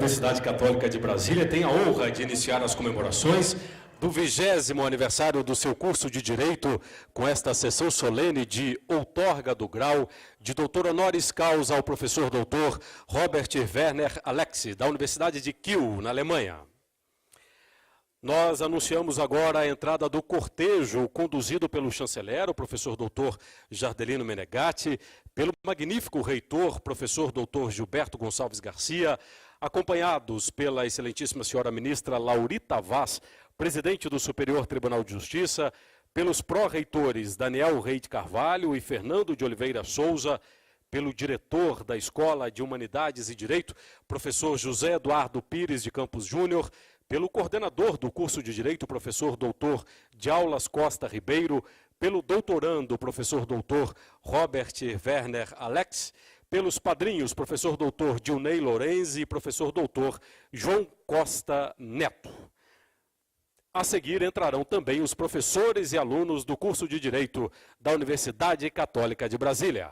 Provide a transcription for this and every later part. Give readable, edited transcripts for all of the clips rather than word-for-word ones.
Universidade Católica de Brasília tem a honra de iniciar as comemorações do 20º aniversário do seu curso de Direito, com esta sessão solene de outorga do grau de doutor honoris causa ao professor doutor Robert Werner Alexi, da Universidade de Kiel, na Alemanha. Nós anunciamos agora a entrada do cortejo conduzido pelo chanceler, o professor doutor Jardelino Menegatti, pelo magnífico reitor, professor doutor Gilberto Gonçalves Garcia, acompanhados pela excelentíssima senhora ministra Laurita Vaz, presidente do Superior Tribunal de Justiça, pelos pró-reitores Daniel Rei de Carvalho e Fernando de Oliveira Souza, pelo diretor da Escola de Humanidades e Direito, professor José Eduardo Pires de Campos Júnior, pelo coordenador do curso de Direito, professor doutor de Aulas Costa Ribeiro, pelo doutorando, professor doutor Robert Werner Alex, pelos padrinhos, professor doutor Dilnei Lorenzi e professor doutor João Costa Neto. A seguir entrarão também os professores e alunos do curso de Direito da Universidade Católica de Brasília.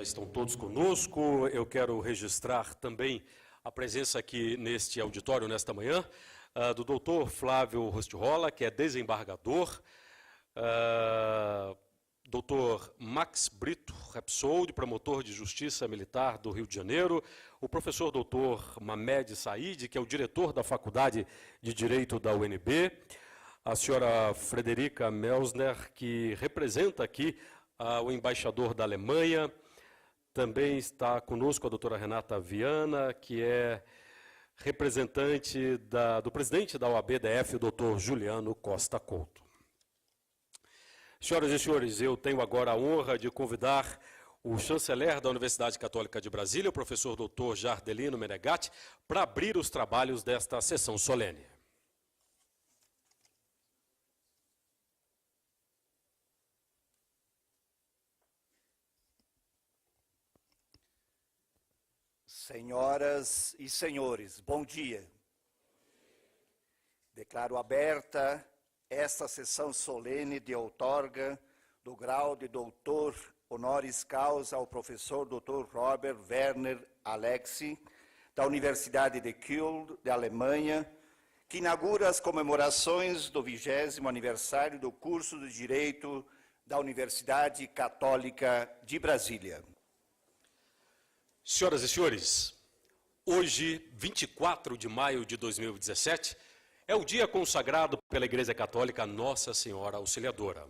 estão todos conosco. Eu quero registrar também a presença aqui neste auditório, nesta manhã, do doutor Flávio Rostirola, que é desembargador, doutor Max Brito Repsold, promotor de Justiça Militar do Rio de Janeiro, o professor doutor Mamed Said, que é o diretor da Faculdade de Direito da UNB, a senhora Frederica Melsner, que representa aqui o embaixador da Alemanha. Também está conosco a doutora Renata Viana, que é representante do presidente da OAB-DF, o doutor Juliano Costa Couto. Senhoras e senhores, eu tenho agora a honra de convidar o chanceler da Universidade Católica de Brasília, o professor doutor Jardelino Menegatti, para abrir os trabalhos desta sessão solene. Senhoras e senhores, bom dia. Declaro aberta esta sessão solene de outorga do grau de doutor honoris causa ao professor Dr. Robert Werner Alexi, da Universidade de Kiel, da Alemanha, que inaugura as comemorações do 20º aniversário do curso de Direito da Universidade Católica de Brasília. Senhoras e senhores, hoje, 24 de maio de 2017, é o dia consagrado pela Igreja Católica a Nossa Senhora Auxiliadora.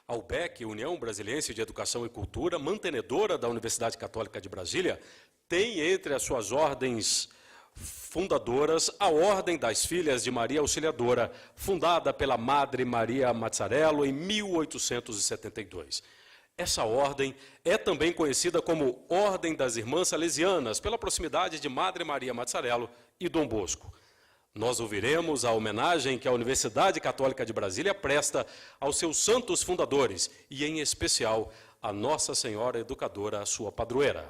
A UBEC, União Brasiliense de Educação e Cultura, mantenedora da Universidade Católica de Brasília, tem entre as suas ordens fundadoras a Ordem das Filhas de Maria Auxiliadora, fundada pela Madre Maria Mazzarello em 1872. Essa ordem é também conhecida como Ordem das Irmãs Salesianas, pela proximidade de Madre Maria Mazzarello e Dom Bosco. Nós ouviremos a homenagem que a Universidade Católica de Brasília presta aos seus santos fundadores, e em especial a Nossa Senhora Educadora, sua padroeira.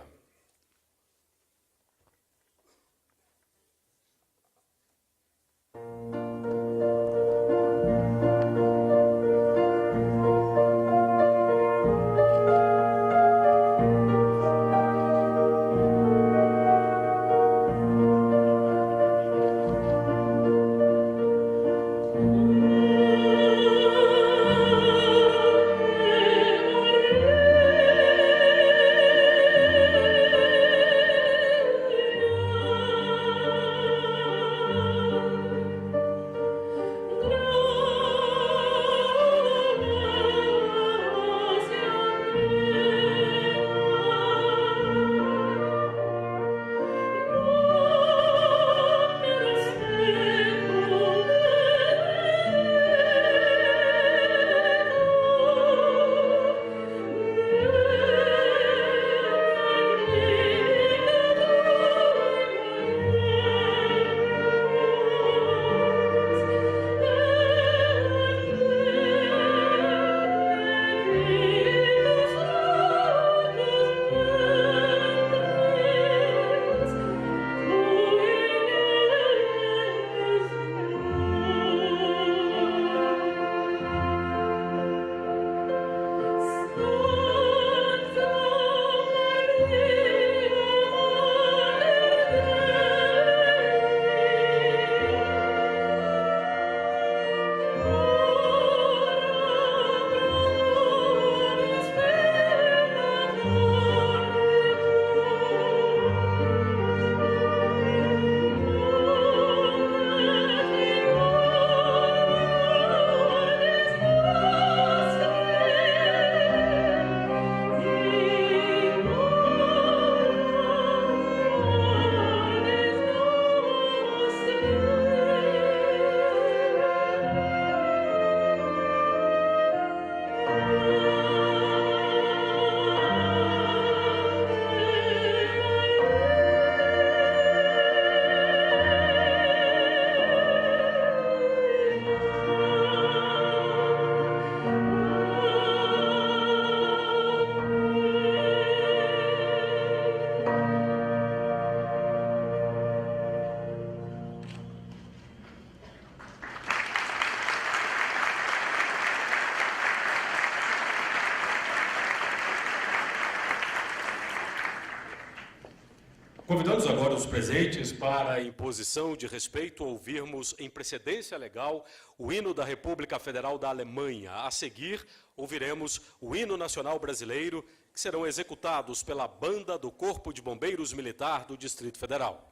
Convidamos agora os presentes para, em posição de respeito, ouvirmos em precedência legal o hino da República Federal da Alemanha. A seguir, ouviremos o hino nacional brasileiro, que serão executados pela Banda do Corpo de Bombeiros Militar do Distrito Federal.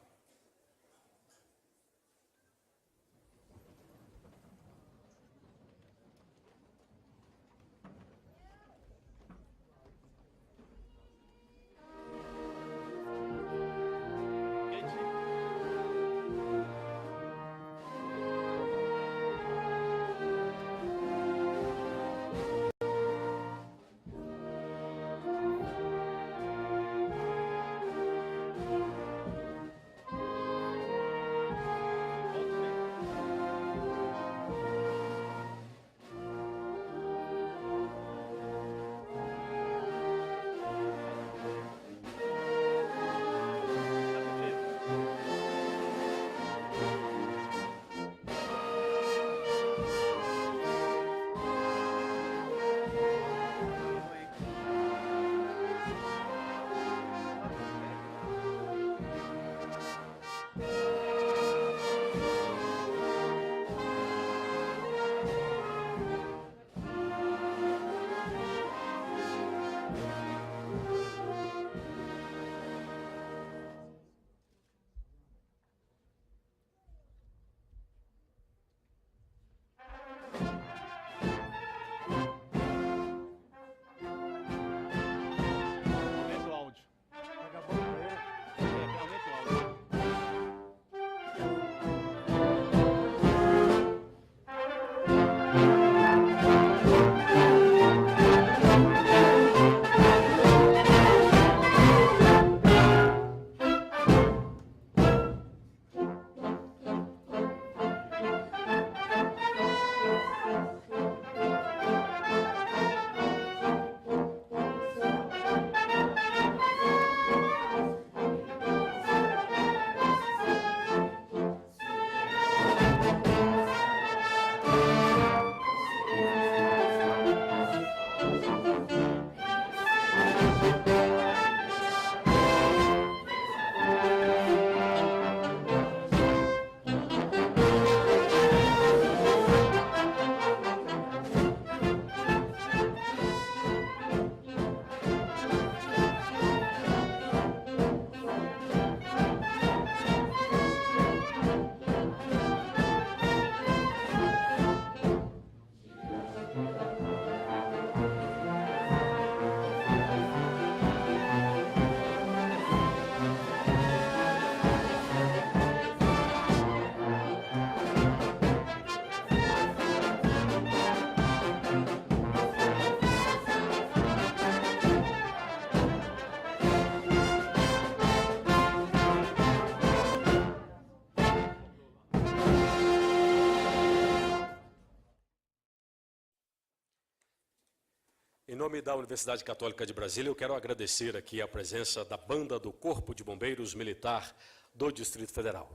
Em nome da Universidade Católica de Brasília, eu quero agradecer aqui a presença da Banda do Corpo de Bombeiros Militar do Distrito Federal.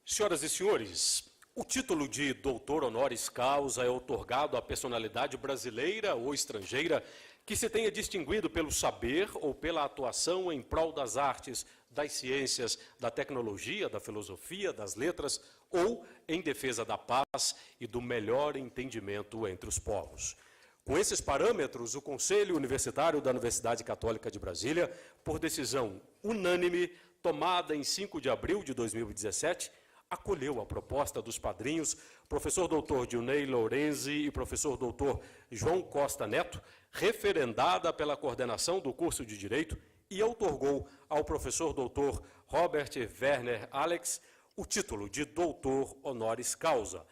Senhoras e senhores, o título de doutor honoris causa é outorgado à personalidade brasileira ou estrangeira que se tenha distinguido pelo saber ou pela atuação em prol das artes, das ciências, da tecnologia, da filosofia, das letras ou em defesa da paz e do melhor entendimento entre os povos. Com esses parâmetros, o Conselho Universitário da Universidade Católica de Brasília, por decisão unânime, tomada em 5 de abril de 2017, acolheu a proposta dos padrinhos, professor doutor Dilnei Lourenzi e professor doutor João Costa Neto, referendada pela coordenação do curso de Direito, e outorgou ao professor doutor Robert Werner Alex o título de doutor honoris causa,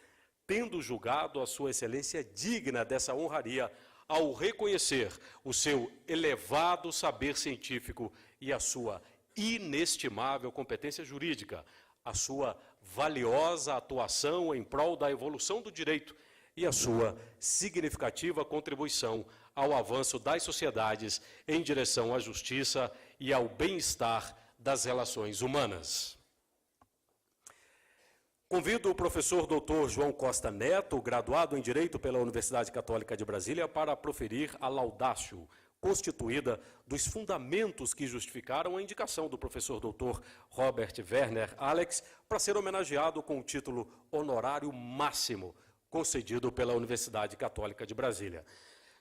tendo julgado a sua excelência digna dessa honraria ao reconhecer o seu elevado saber científico e a sua inestimável competência jurídica, a sua valiosa atuação em prol da evolução do direito e a sua significativa contribuição ao avanço das sociedades em direção à justiça e ao bem-estar das relações humanas. Convido o professor doutor João Costa Neto, graduado em Direito pela Universidade Católica de Brasília, para proferir a laudatio, constituída dos fundamentos que justificaram a indicação do professor doutor Robert Werner Alex para ser homenageado com o título honorário máximo concedido pela Universidade Católica de Brasília.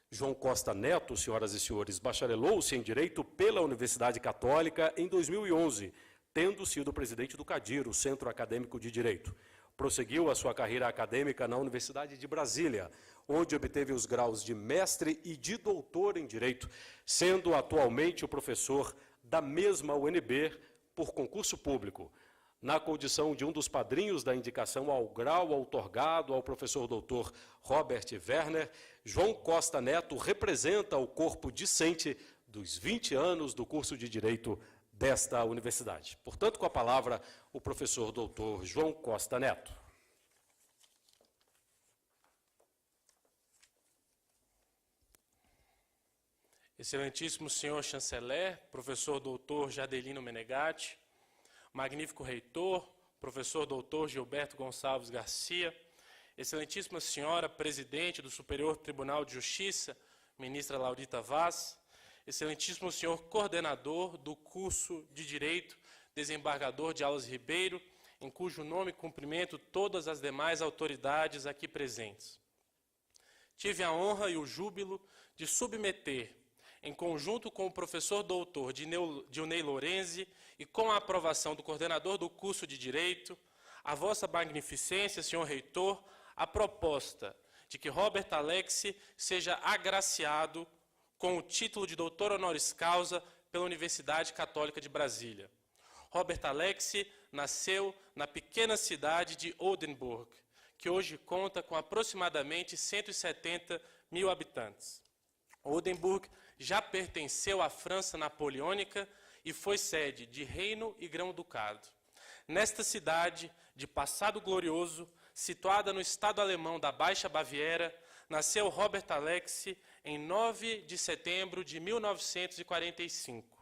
João Costa Neto, senhoras e senhores, bacharelou-se em Direito pela Universidade Católica em 2011, tendo sido presidente do CADIR, o Centro Acadêmico de Direito. Prosseguiu a sua carreira acadêmica na Universidade de Brasília, onde obteve os graus de mestre e de doutor em Direito, sendo atualmente o professor da mesma UNB por concurso público. Na condição de um dos padrinhos da indicação ao grau outorgado ao professor doutor Robert Werner, João Costa Neto representa o corpo discente dos 20 anos do curso de Direito desta universidade. Portanto, com a palavra, o professor doutor João Costa Neto. Excelentíssimo senhor chanceler, professor doutor Jadelino Menegatti, magnífico reitor, professor doutor Gilberto Gonçalves Garcia, excelentíssima senhora presidente do Superior Tribunal de Justiça, ministra Laurita Vaz, excelentíssimo senhor coordenador do curso de Direito, desembargador de Aulas Ribeiro, em cujo nome cumprimento todas as demais autoridades aqui presentes. Tive a honra e o júbilo de submeter, em conjunto com o professor doutor Dionei Lorenzi e com a aprovação do coordenador do curso de Direito, a vossa magnificência, senhor reitor, a proposta de que Robert Alex seja agraciado com o título de doutor honoris causa pela Universidade Católica de Brasília. Robert Alex nasceu na pequena cidade de Oldenburg, que hoje conta com aproximadamente 170 mil habitantes. Oldenburg já pertenceu à França napoleônica e foi sede de reino e grão-ducado. Nesta cidade, de passado glorioso, situada no estado alemão da Baixa Baviera, nasceu Robert Alex em 9 de setembro de 1945.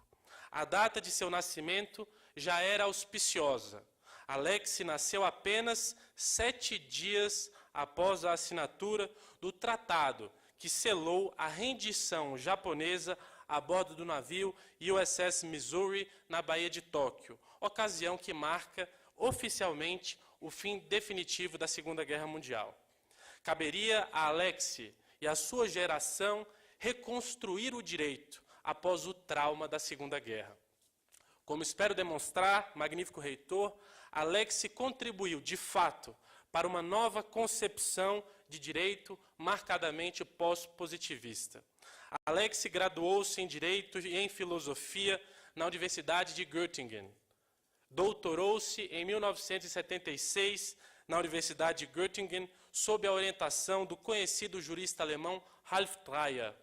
A data de seu nascimento já era auspiciosa. Alex nasceu apenas 7 dias após a assinatura do tratado que selou a rendição japonesa a bordo do navio USS Missouri na Baía de Tóquio, ocasião que marca oficialmente o fim definitivo da Segunda Guerra Mundial. Caberia a Alex e a sua geração reconstruir o direito após o trauma da Segunda Guerra. Como espero demonstrar, magnífico reitor, Alex contribuiu, de fato, para uma nova concepção de direito marcadamente pós-positivista. Alex graduou-se em Direito e em Filosofia na Universidade de Göttingen. Doutorou-se em 1976 na Universidade de Göttingen sob a orientação do conhecido jurista alemão Ralph Dreyer.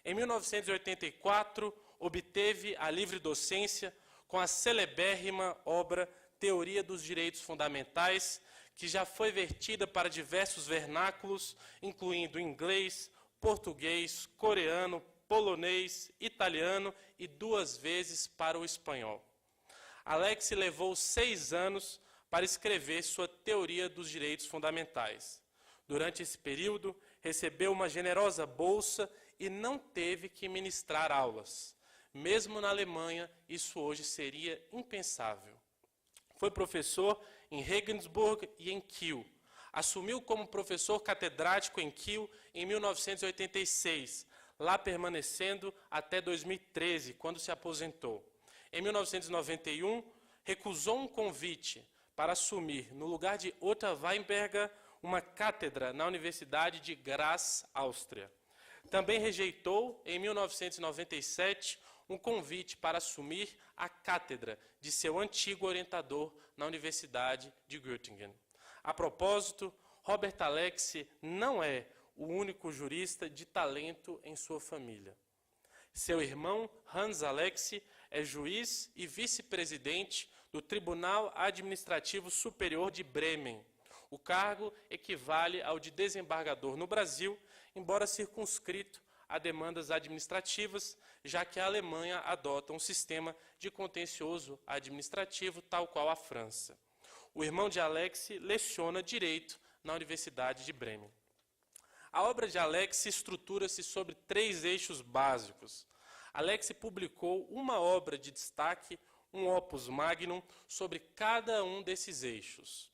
Em 1984, obteve a livre docência com a celebérrima obra Teoria dos Direitos Fundamentais, que já foi vertida para diversos vernáculos, incluindo inglês, português, coreano, polonês, italiano e 2 vezes para o espanhol. Alex levou 6 anos para escrever sua Teoria dos Direitos Fundamentais. Durante esse período, recebeu uma generosa bolsa e não teve que ministrar aulas. Mesmo na Alemanha, isso hoje seria impensável. Foi professor em Regensburg e em Kiel. Assumiu como professor catedrático em Kiel em 1986, lá permanecendo até 2013, quando se aposentou. Em 1991, recusou um convite para assumir, no lugar de Otto Weinberger, uma cátedra na Universidade de Graz, Áustria. Também rejeitou, em 1997, um convite para assumir a cátedra de seu antigo orientador na Universidade de Göttingen. A propósito, Robert Alex não é o único jurista de talento em sua família. Seu irmão, Hans Alex, é juiz e vice-presidente do Tribunal Administrativo Superior de Bremen. O cargo equivale ao de desembargador no Brasil, embora circunscrito a demandas administrativas, já que a Alemanha adota um sistema de contencioso administrativo tal qual a França. O irmão de Alex leciona Direito na Universidade de Bremen. A obra de Alex estrutura-se sobre 3 eixos básicos: Alexis publicou uma obra de destaque, um opus magnum, sobre cada um desses eixos.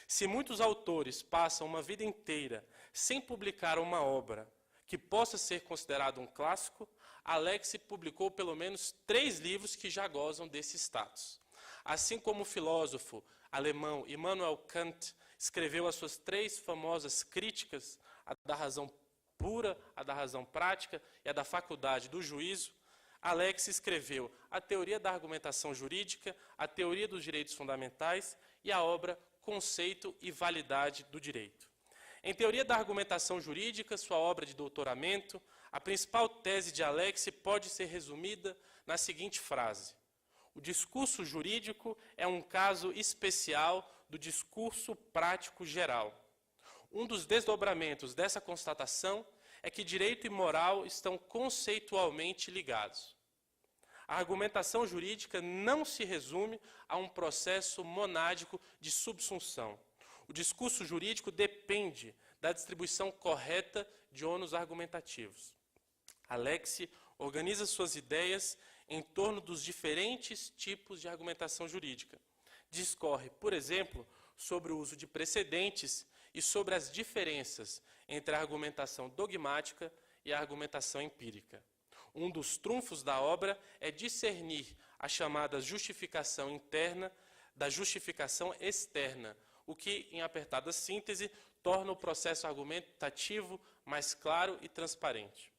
Se muitos autores passam uma vida inteira sem publicar uma obra que possa ser considerado um clássico, Alexis publicou pelo menos 3 livros que já gozam desse status. Assim como o filósofo alemão Immanuel Kant escreveu as suas 3 famosas críticas, a da razão pura, a da razão prática e a da faculdade do juízo, Alexis escreveu a teoria da argumentação jurídica, a teoria dos direitos fundamentais e a obra Conceito e Validade do Direito. Em teoria da argumentação jurídica, sua obra de doutoramento, a principal tese de Alexis pode ser resumida na seguinte frase: o discurso jurídico é um caso especial do discurso prático geral. Um dos desdobramentos dessa constatação é que direito e moral estão conceitualmente ligados. A argumentação jurídica não se resume a um processo monádico de subsunção. O discurso jurídico depende da distribuição correta de ônus argumentativos. Alexis organiza suas ideias em torno dos diferentes tipos de argumentação jurídica. Discorre, por exemplo, sobre o uso de precedentes e sobre as diferenças entre a argumentação dogmática e a argumentação empírica. Um dos trunfos da obra é discernir a chamada justificação interna da justificação externa, o que, em apertada síntese, torna o processo argumentativo mais claro e transparente.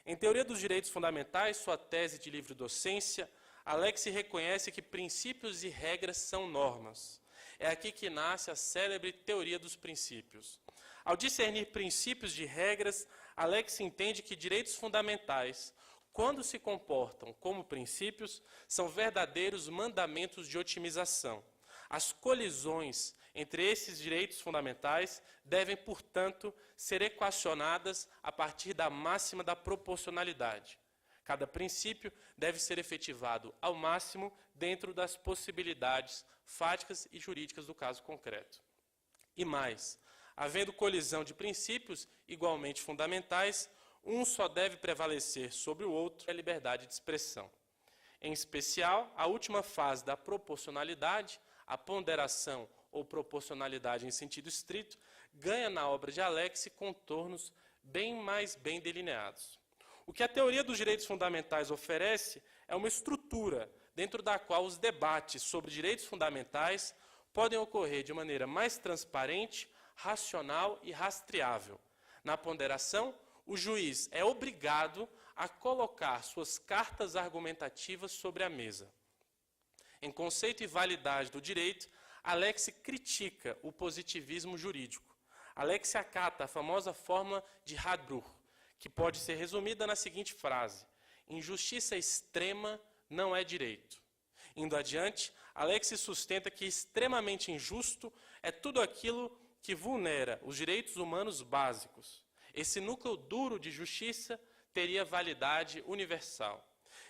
Em Teoria dos Direitos Fundamentais, sua tese de livre-docência, Alexis reconhece que princípios e regras são normas. É aqui que nasce a célebre teoria dos princípios. Ao discernir princípios de regras, Alexis entende que direitos fundamentais, quando se comportam como princípios, são verdadeiros mandamentos de otimização. As colisões entre esses direitos fundamentais devem, portanto, ser equacionadas a partir da máxima da proporcionalidade. Cada princípio deve ser efetivado ao máximo dentro das possibilidades fáticas e jurídicas do caso concreto. E mais, havendo colisão de princípios igualmente fundamentais, um só deve prevalecer sobre o outro, é a liberdade de expressão. Em especial, a última fase da proporcionalidade, a ponderação ou proporcionalidade em sentido estrito, ganha na obra de Alexis contornos mais bem delineados. O que a teoria dos direitos fundamentais oferece é uma estrutura dentro da qual os debates sobre direitos fundamentais podem ocorrer de maneira mais transparente, racional e rastreável. Na ponderação, o juiz é obrigado a colocar suas cartas argumentativas sobre a mesa. Em Conceito e Validade do Direito, Alexis critica o positivismo jurídico. Alexis acata a famosa fórmula de Radbruch, que pode ser resumida na seguinte frase: injustiça extrema não é direito. Indo adiante, Alexis sustenta que extremamente injusto é tudo aquilo que vulnera os direitos humanos básicos. Esse núcleo duro de justiça teria validade universal.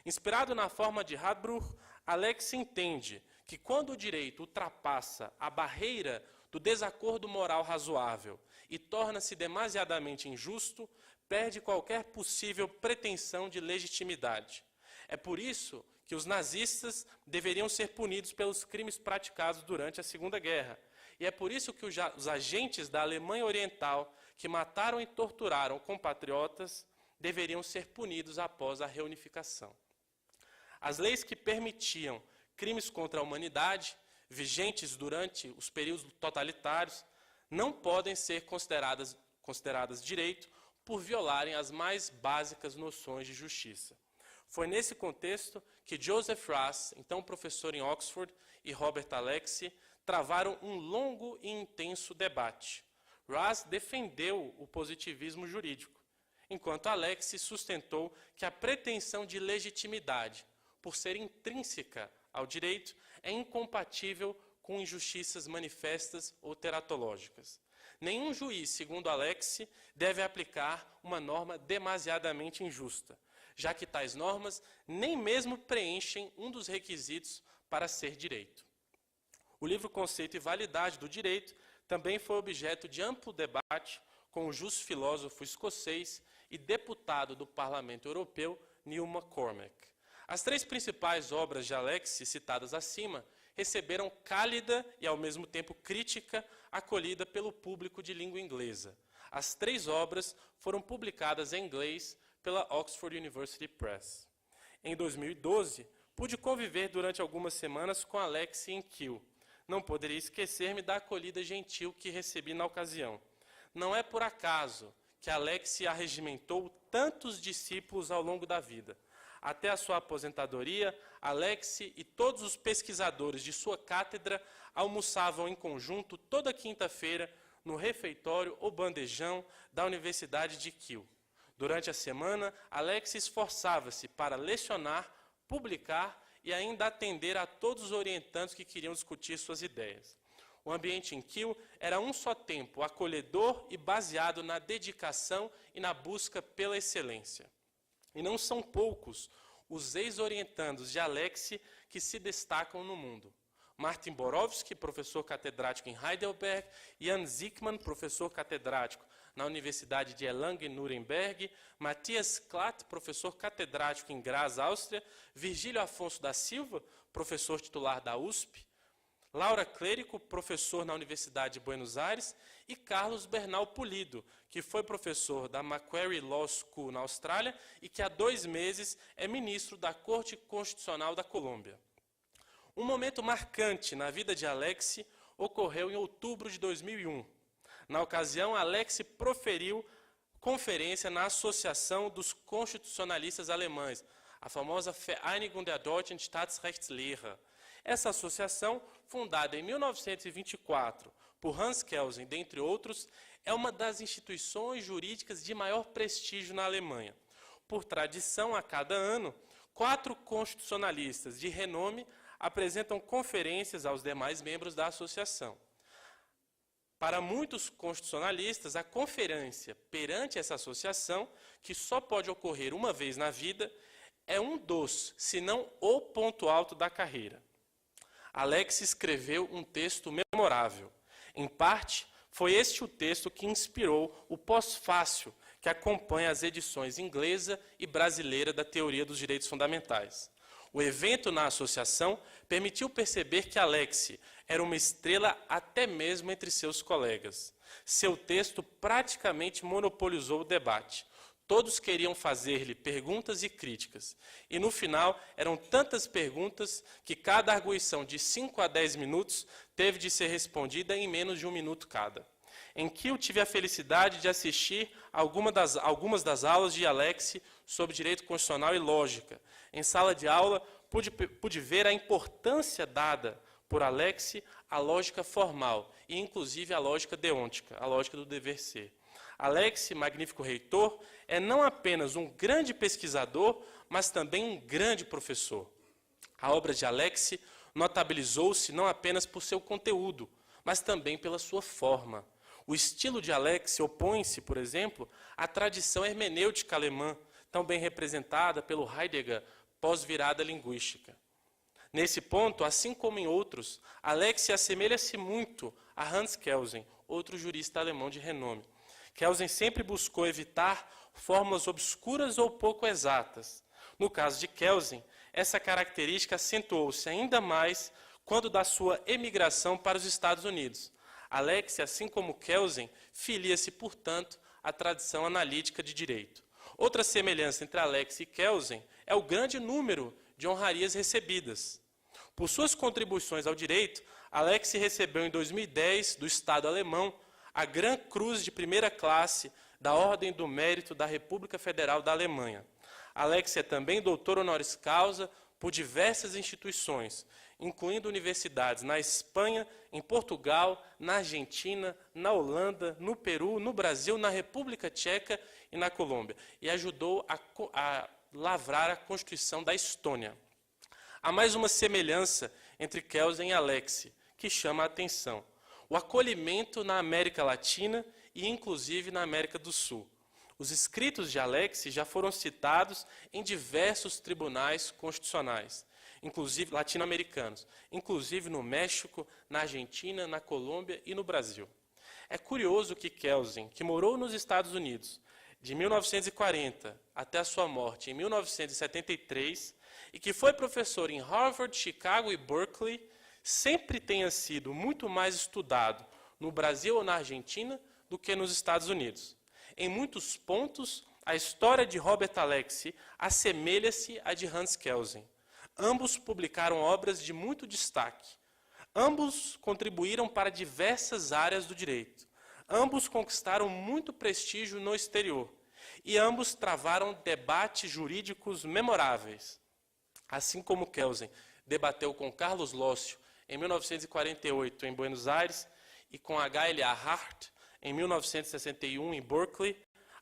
Inspirado na forma de Radbruch, Alexis entende que quando o direito ultrapassa a barreira do desacordo moral razoável e torna-se demasiadamente injusto, perde qualquer possível pretensão de legitimidade. É por isso que os nazistas deveriam ser punidos pelos crimes praticados durante a Segunda Guerra. E é por isso que os agentes da Alemanha Oriental que mataram e torturaram compatriotas deveriam ser punidos após a reunificação. As leis que permitiam crimes contra a humanidade, vigentes durante os períodos totalitários, não podem ser consideradas direito por violarem as mais básicas noções de justiça. Foi nesse contexto que Joseph Raz, então professor em Oxford, e Robert Alexis travaram um longo e intenso debate. Raz defendeu o positivismo jurídico, enquanto Alexis sustentou que a pretensão de legitimidade, por ser intrínseca ao direito, é incompatível com injustiças manifestas ou teratológicas. Nenhum juiz, segundo Alexis, deve aplicar uma norma demasiadamente injusta, já que tais normas nem mesmo preenchem um dos requisitos para ser direito. O livro Conceito e Validade do Direito também foi objeto de amplo debate com o justo filósofo escocês e deputado do Parlamento Europeu Neil McCormack. As 3 principais obras de Alexis citadas acima receberam cálida e, ao mesmo tempo, crítica acolhida pelo público de língua inglesa. As 3 obras foram publicadas em inglês pela Oxford University Press. Em 2012, pude conviver durante algumas semanas com Alexis em Kew. Não poderia esquecer-me da acolhida gentil que recebi na ocasião. Não é por acaso que Alexis arregimentou tantos discípulos ao longo da vida. Até a sua aposentadoria, Alexis e todos os pesquisadores de sua cátedra almoçavam em conjunto toda quinta-feira no refeitório ou bandejão da Universidade de Kew. Durante a semana, Alexis esforçava-se para lecionar, publicar e ainda atender a todos os orientandos que queriam discutir suas ideias. O ambiente em Kew era um só tempo acolhedor e baseado na dedicação e na busca pela excelência. E não são poucos os ex-orientandos de Alexis que se destacam no mundo. Martin Borowski, professor catedrático em Heidelberg, Jan Zickmann, professor catedrático na Universidade de Erlangen-Nuremberg, Matthias Klatt, professor catedrático em Graz, Áustria, Virgílio Afonso da Silva, professor titular da USP, Laura Clérico, professor na Universidade de Buenos Aires, e Carlos Bernal Pulido, que foi professor da Macquarie Law School na Austrália e que há 2 meses é ministro da Corte Constitucional da Colômbia. Um momento marcante na vida de Alexis ocorreu em outubro de 2001. Na ocasião, Alexis proferiu conferência na Associação dos Constitucionalistas Alemães, a famosa Vereinigung der Deutschen Staatsrechtslehrer. Essa associação, fundada em 1924 por Hans Kelsen, dentre outros, é uma das instituições jurídicas de maior prestígio na Alemanha. Por tradição, a cada ano, 4 constitucionalistas de renome apresentam conferências aos demais membros da associação. Para muitos constitucionalistas, a conferência perante essa associação, que só pode ocorrer uma vez na vida, é um dos, se não o ponto alto da carreira. Alexis escreveu um texto memorável. Em parte, foi este o texto que inspirou o pós-fácil que acompanha as edições inglesa e brasileira da Teoria dos Direitos Fundamentais. O evento na associação permitiu perceber que Alexis era uma estrela até mesmo entre seus colegas. Seu texto praticamente monopolizou o debate. Todos queriam fazer-lhe perguntas e críticas. E no final, eram tantas perguntas que cada arguição de 5 a 10 minutos teve de ser respondida em menos de 1 minuto cada. Em que eu tive a felicidade de assistir a algumas das aulas de Alexis sobre direito constitucional e lógica. Em sala de aula, pude ver a importância dada por Alexis à lógica formal e, inclusive, à lógica deôntica, a lógica do dever ser. Alexis, magnífico reitor, é não apenas um grande pesquisador, mas também um grande professor. A obra de Alexis notabilizou-se não apenas por seu conteúdo, mas também pela sua forma. O estilo de Alexis opõe-se, por exemplo, à tradição hermenêutica alemã, tão bem representada pelo Heidegger pós-virada linguística. Nesse ponto, assim como em outros, Alexis assemelha-se muito a Hans Kelsen, outro jurista alemão de renome. Kelsen sempre buscou evitar fórmulas obscuras ou pouco exatas. No caso de Kelsen, essa característica acentuou-se ainda mais quando da sua emigração para os Estados Unidos. Alexis, assim como Kelsen, filia-se, portanto, à tradição analítica de direito. Outra semelhança entre Alexis e Kelsen é o grande número de honrarias recebidas. Por suas contribuições ao direito, Alexis recebeu em 2010, do Estado alemão, a Gran Cruz de primeira classe da Ordem do Mérito da República Federal da Alemanha. Alexis é também doutor honoris causa por diversas instituições, incluindo universidades na Espanha, em Portugal, na Argentina, na Holanda, no Peru, no Brasil, na República Tcheca e na Colômbia, e ajudou a lavrar a Constituição da Estônia. Há mais uma semelhança entre Kelsen e Alexis, que chama a atenção. O acolhimento na América Latina e, inclusive, na América do Sul. Os escritos de Alexis já foram citados em diversos tribunais constitucionais, inclusive latino-americanos, inclusive no México, na Argentina, na Colômbia e no Brasil. É curioso que Kelsen, que morou nos Estados Unidos, de 1940 até a sua morte em 1973, e que foi professor em Harvard, Chicago e Berkeley, sempre tenha sido muito mais estudado no Brasil ou na Argentina do que nos Estados Unidos. Em muitos pontos, a história de Robert Alexy assemelha-se à de Hans Kelsen. Ambos publicaram obras de muito destaque. Ambos contribuíram para diversas áreas do direito. Ambos conquistaram muito prestígio no exterior. E ambos travaram debates jurídicos memoráveis. Assim como Kelsen debateu com Carlos Lócio em 1948 em Buenos Aires e com H.L.A. Hart em 1961 em Berkeley,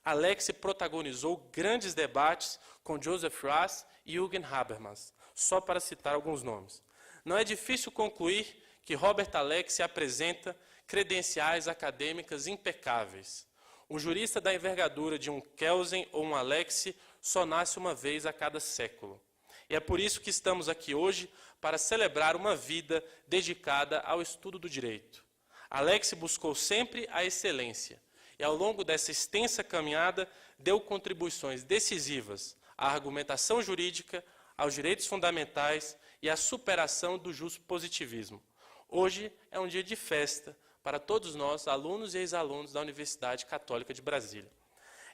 Alexy protagonizou grandes debates com Joseph Raz e Jürgen Habermas, só para citar alguns nomes. Não é difícil concluir que Robert Alexy apresenta credenciais acadêmicas impecáveis. Um jurista da envergadura de um Kelsen ou um Alexy só nasce uma vez a cada século. E é por isso que estamos aqui hoje para celebrar uma vida dedicada ao estudo do direito. Alexy buscou sempre a excelência e, ao longo dessa extensa caminhada, deu contribuições decisivas à argumentação jurídica, aos direitos fundamentais e à superação do positivismo. Hoje é um dia de festa para todos nós, alunos e ex-alunos da Universidade Católica de Brasília.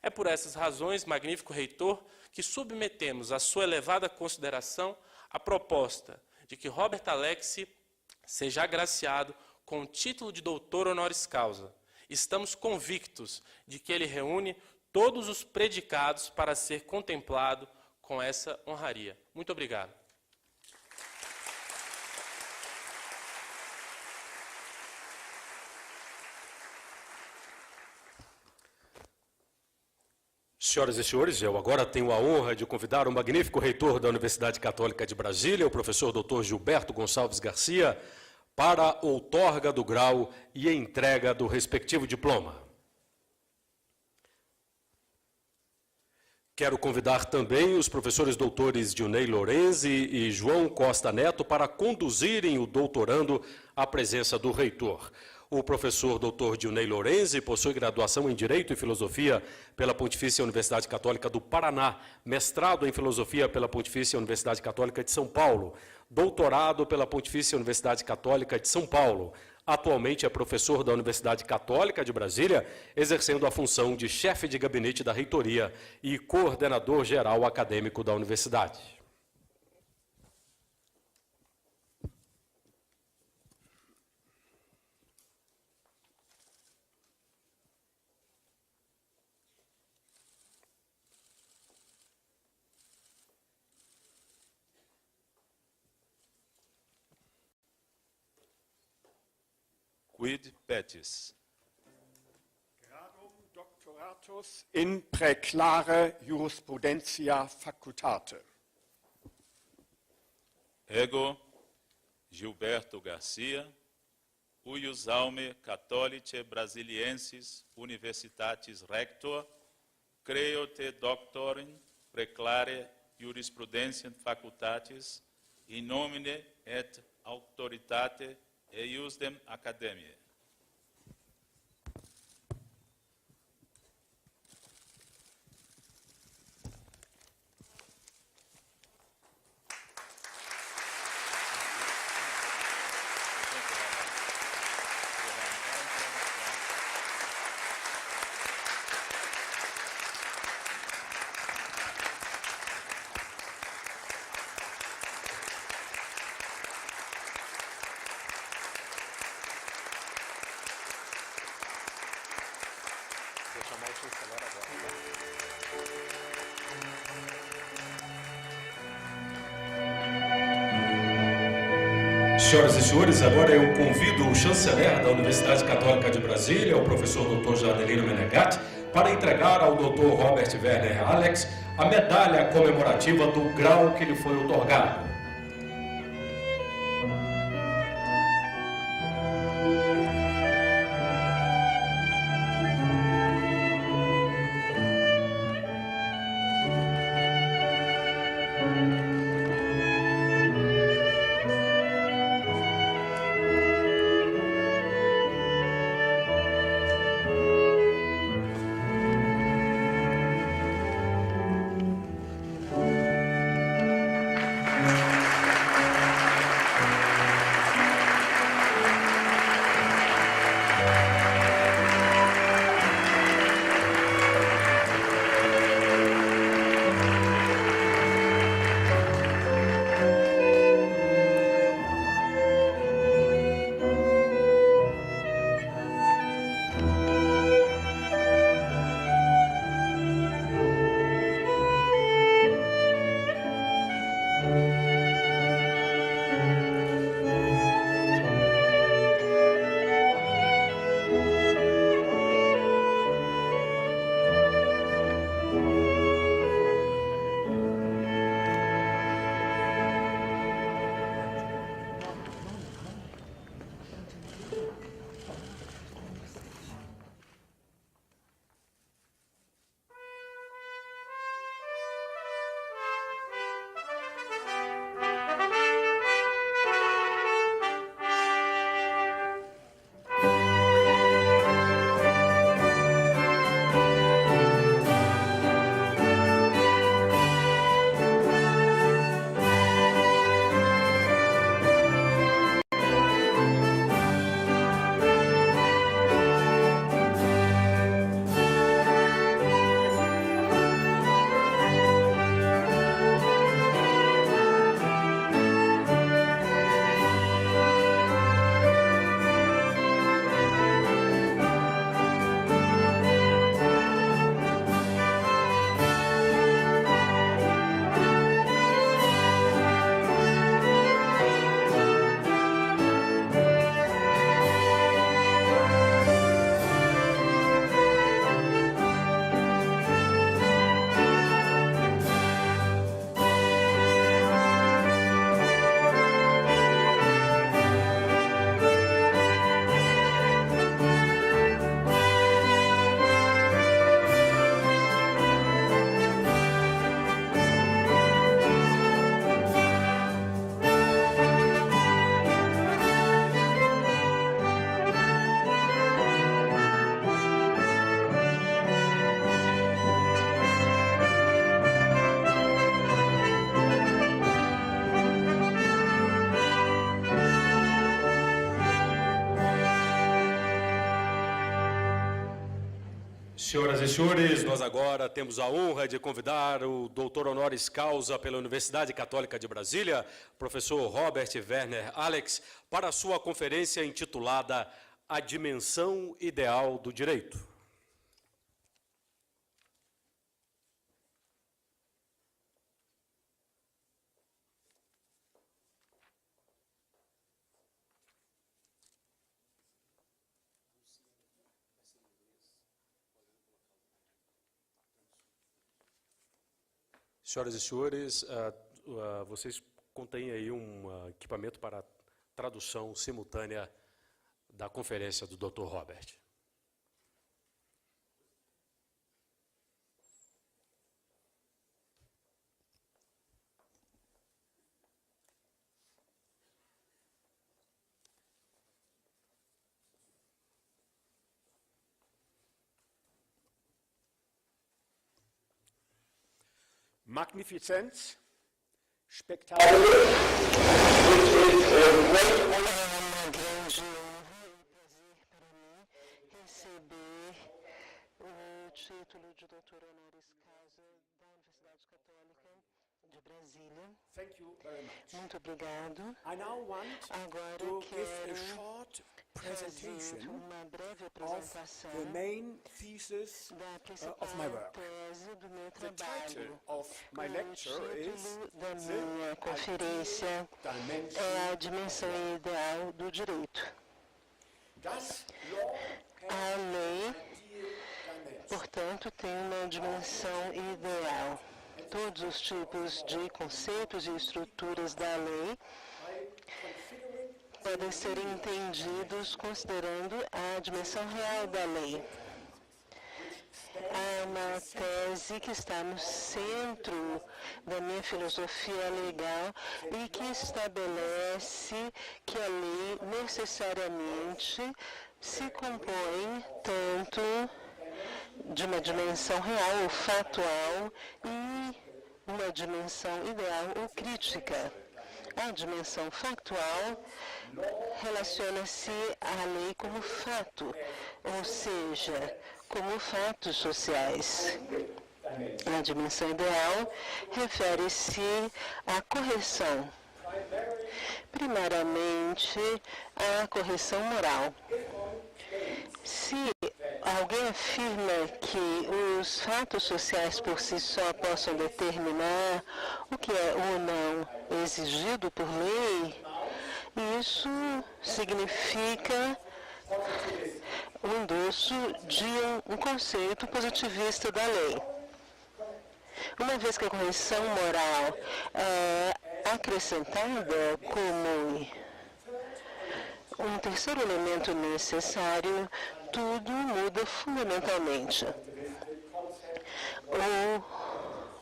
É por essas razões, magnífico reitor, que submetemos à sua elevada consideração a proposta de que Robert Alexy seja agraciado com o título de doutor honoris causa. Estamos convictos de que ele reúne todos os predicados para ser contemplado com essa honraria. Muito obrigado. Senhoras e senhores, eu agora tenho a honra de convidar o magnífico reitor da Universidade Católica de Brasília, o professor Dr. Gilberto Gonçalves Garcia, para a outorga do grau e a entrega do respectivo diploma. Quero convidar também os professores doutores Dionei Lorenzi e João Costa Neto para conduzirem o doutorando à presença do reitor. O professor Dr. Dionei Lorenzi possui graduação em Direito e Filosofia pela Pontifícia Universidade Católica do Paraná, mestrado em Filosofia pela Pontifícia Universidade Católica de São Paulo, doutorado pela Pontifícia Universidade Católica de São Paulo. Atualmente é professor da Universidade Católica de Brasília, exercendo a função de chefe de gabinete da reitoria e coordenador geral acadêmico da universidade. Quid petis? Gradum doctoratus in praeclare jurisprudentia facultate. Ego, Gilberto Garcia, huius aume catholice brasiliensis universitatis rector, creo te doctorin praeclare jurisprudentiam facultatis, in nomine et auctoritate eiusdem academiae. Vou chamar o chanceler agora. Senhoras e senhores, agora eu convido o chanceler da Universidade Católica de Brasília, o professor Dr. Jadelino Menegatti, para entregar ao Dr. Robert Werner Alex a medalha comemorativa do grau que lhe foi outorgado. Senhoras e senhores, nós agora temos a honra de convidar o doutor honoris causa pela Universidade Católica de Brasília, professor Robert Werner Alex, para a sua conferência intitulada A Dimensão Ideal do Direito. Senhoras e senhores, vocês contêm aí um equipamento para tradução simultânea da conferência do Dr. Robert. Magnifizenz, Spektakel. É uma grande honra e prazer para mim receber o título de doutor honoris causa da Universidade Católica de Brasília. Thank you very much. Muito obrigado. I now want Agora to eu give a quero short fazer presentation uma breve of apresentação the main thesis da principal of my work. tese do meu The title trabalho. of my O lecture is título da The minha conferência Dimension é a dimensão ideal do direito. Does law A lei, have dimension? portanto, tem uma dimensão ideal. Todos os tipos de conceitos e estruturas da lei podem ser entendidos considerando a dimensão real da lei. Há uma tese que está no centro da minha filosofia legal e que estabelece que a lei necessariamente se compõe tanto de uma dimensão real ou factual e uma dimensão ideal ou crítica. A dimensão factual relaciona-se à lei como fato, ou seja, como fatos sociais. A dimensão ideal refere-se à correção, primariamente à correção moral. Se alguém afirma que os fatos sociais por si só possam determinar o que é ou não exigido por lei, isso significa o endosso de um conceito positivista da lei. Uma vez que a correção moral é acrescentada como um terceiro elemento necessário, tudo muda fundamentalmente. O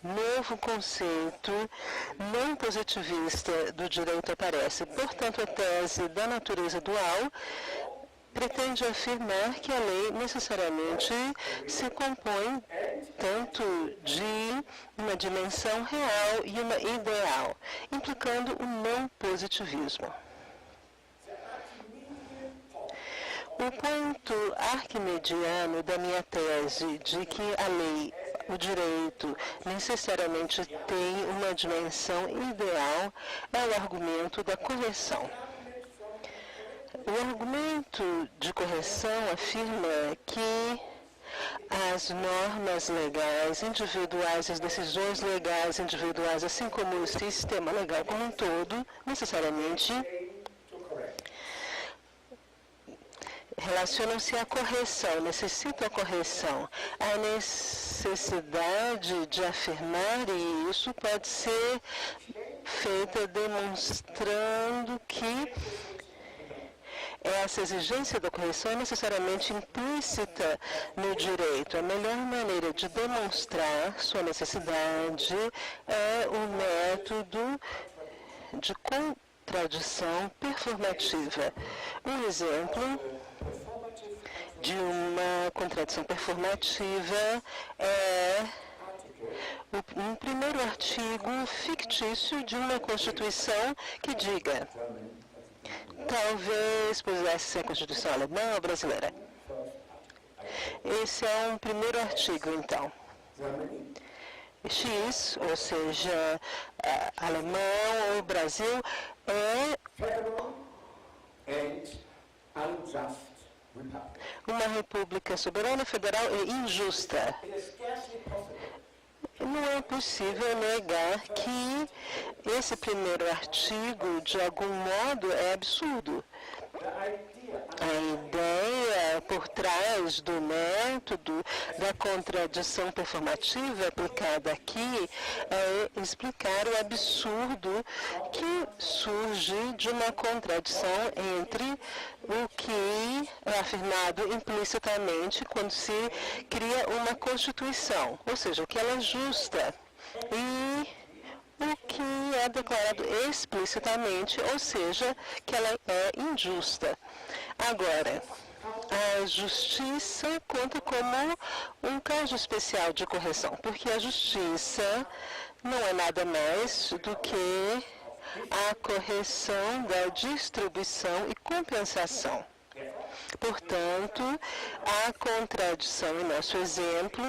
novo conceito não positivista do direito aparece. Portanto, a tese da natureza dual pretende afirmar que a lei necessariamente se compõe tanto de uma dimensão real e uma ideal, implicando o não positivismo. O ponto arquimediano da minha tese de que a lei, o direito, necessariamente tem uma dimensão ideal é o argumento da correção. O argumento de correção afirma que as normas legais individuais, as decisões legais individuais, assim como o sistema legal como um todo, necessariamente relacionam-se à correção, necessitam a correção. A necessidade de afirmar isso pode ser feita demonstrando que essa exigência da correção é necessariamente implícita no direito. A melhor maneira de demonstrar sua necessidade é o método de contradição performativa. Um exemplo de uma contradição performativa é um primeiro artigo fictício de uma Constituição que diga: talvez pudesse ser a Constituição alemã ou brasileira. Esse é um primeiro artigo, então. X, ou seja, Alemão ou Brasil, é uma república soberana, federal e injusta. Não é possível negar que esse primeiro artigo, de algum modo, é absurdo. A ideia por trás do método da contradição performativa aplicada aqui é explicar o absurdo que surge de uma contradição entre o que é afirmado implicitamente quando se cria uma Constituição, ou seja, o que ela é justa, e o que é declarado explicitamente, ou seja, que ela é injusta. Agora, a justiça conta como um caso especial de correção, porque a justiça não é nada mais do que a correção da distribuição e compensação. Portanto, a contradição, em nosso exemplo,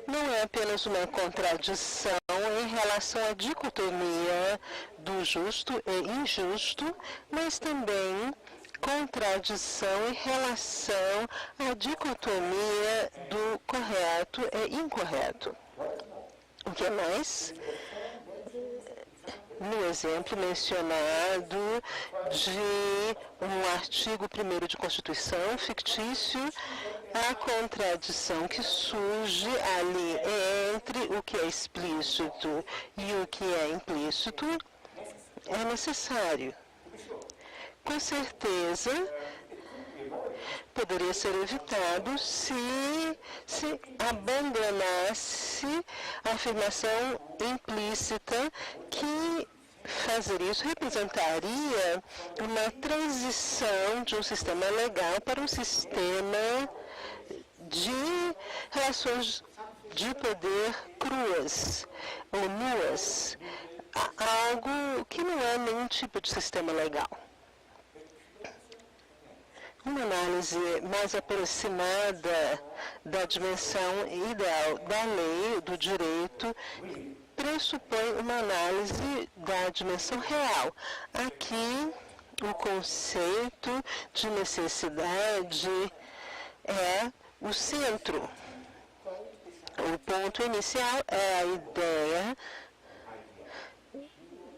não é apenas uma contradição em relação à dicotomia do justo e injusto, mas também contradição em relação à dicotomia do correto e incorreto. O que mais? No exemplo mencionado de um artigo 1º de Constituição fictício, a contradição que surge ali entre o que é explícito e o que é implícito é necessário. Com certeza, poderia ser evitado se abandonasse a afirmação implícita que fazer isso representaria uma transição de um sistema legal para um sistema de relações de poder cruas ou nuas, algo que não é nenhum tipo de sistema legal. Uma análise mais aproximada da dimensão ideal da lei, do direito, pressupõe uma análise da dimensão real. Aqui, o conceito de necessidade é o centro. O ponto inicial é a ideia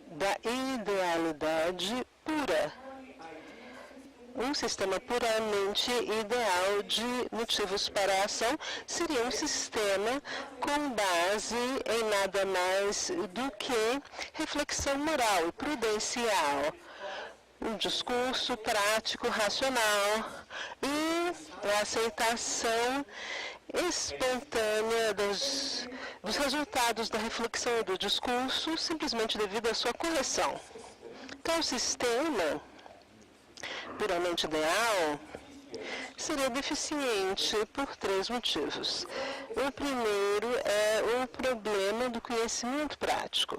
da idealidade pura. Um sistema puramente ideal de motivos para a ação seria um sistema com base em nada mais do que reflexão moral e prudencial, um discurso prático, racional e a aceitação espontânea dos resultados da reflexão e do discurso simplesmente devido à sua correção. Tal sistema puramente ideal seria deficiente por 3 motivos. O primeiro é o problema do conhecimento prático.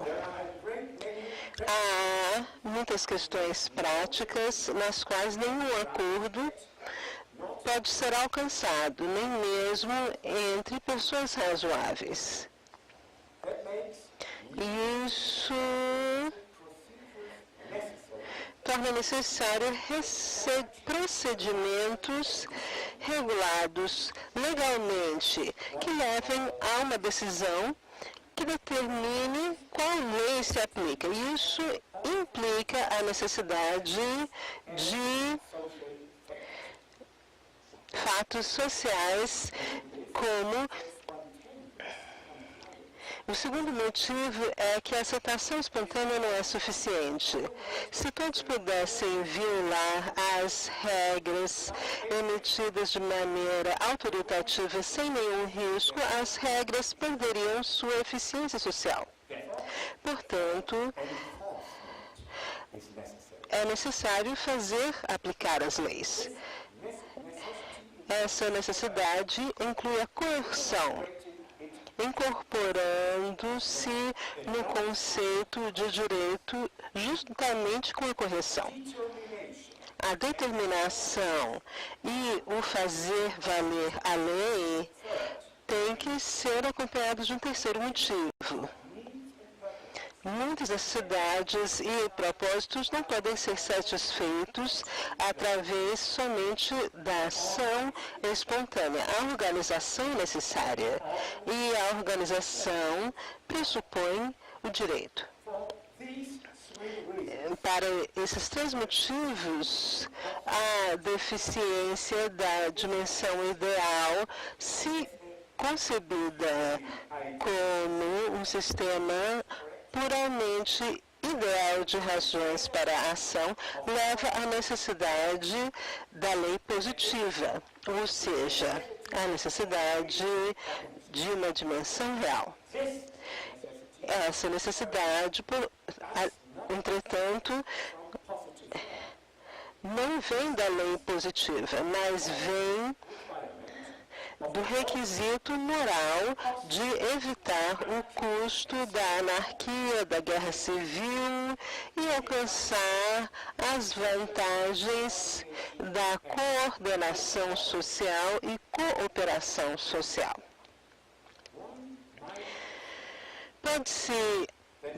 Há muitas questões práticas nas quais nenhum acordo pode ser alcançado, nem mesmo entre pessoas razoáveis. Isso torna necessário procedimentos regulados legalmente que levem a uma decisão que determine qual lei se aplica. Isso implica a necessidade de fatos sociais como... O segundo motivo é que a aceitação espontânea não é suficiente. Se todos pudessem violar as regras emitidas de maneira autoritativa sem nenhum risco, as regras perderiam sua eficiência social. Portanto, é necessário aplicar as leis. Essa necessidade inclui a coerção, incorporando-se no conceito de direito justamente com a correção. a determinação e o fazer valer a lei tem que ser acompanhado de um terceiro motivo. Muitas necessidades e propósitos não podem ser satisfeitos através somente da ação espontânea. A organização é necessária e a organização pressupõe o direito. Para esses três motivos, a deficiência da dimensão ideal, se concebida como um sistema puramente ideal de razões para a ação, leva à necessidade da lei positiva, ou seja, à necessidade de uma dimensão real. Essa necessidade, entretanto, não vem da lei positiva, mas vem do requisito moral de evitar o custo da anarquia, da guerra civil e alcançar as vantagens da coordenação social e cooperação social. Pode-se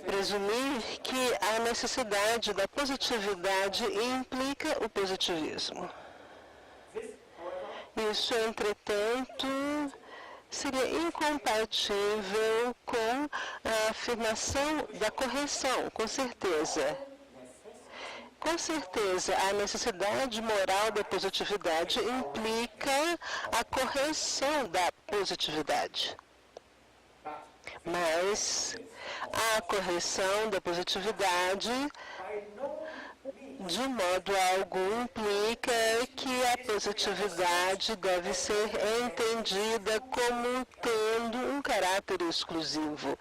presumir que a necessidade da positividade implica o positivismo. Isso, entretanto, seria incompatível com a afirmação da correção, com certeza. Com certeza, a necessidade moral da positividade implica a correção da positividade. Mas a correção da positividade, de modo algum, implica que a positividade deve ser entendida como tendo um caráter exclusivo.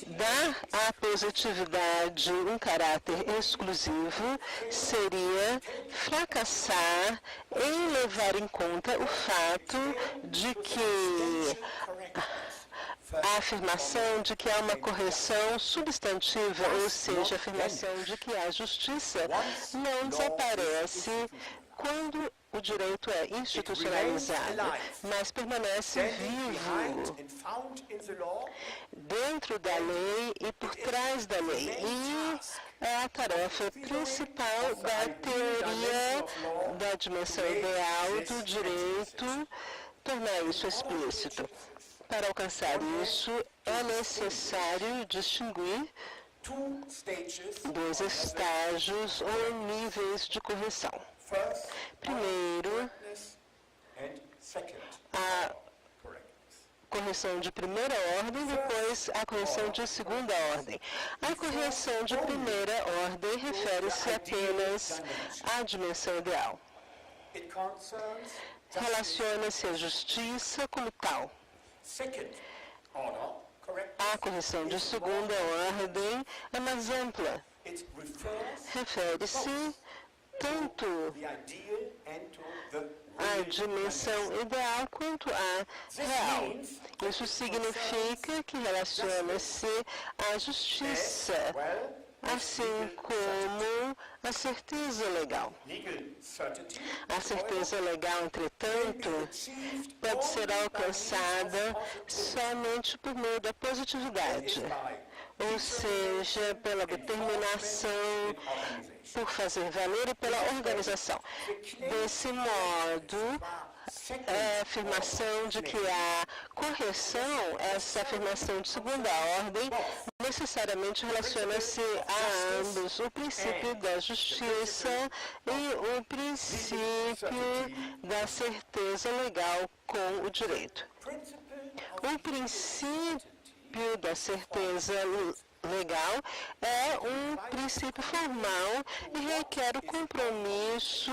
Dar à positividade um caráter exclusivo seria fracassar em levar em conta o fato de que a afirmação de que há uma correção substantiva, ou seja, a afirmação de que há justiça, não desaparece quando o direito é institucionalizado, mas permanece vivo dentro da lei e por trás da lei. E é a tarefa principal da teoria da dimensão ideal do direito tornar isso explícito. Para alcançar isso, é necessário distinguir dois estágios ou níveis de correção. Primeiro, a correção de primeira ordem, depois a correção de segunda ordem. A correção de primeira ordem refere-se apenas à dimensão ideal. Relaciona-se à justiça como tal. A correção de segunda ordem é mais ampla. Refere-se tanto à dimensão ideal quanto à real. Isso significa que relaciona-se à justiça, assim como a certeza legal. A certeza legal, entretanto, pode ser alcançada somente por meio da positividade, ou seja, pela determinação, por fazer valer e pela organização. Desse modo, a afirmação de que a correção, essa afirmação de segunda ordem, necessariamente relaciona-se a ambos, o princípio da justiça e o princípio da certeza legal com o direito. O princípio da certeza legal é um princípio formal e requer o compromisso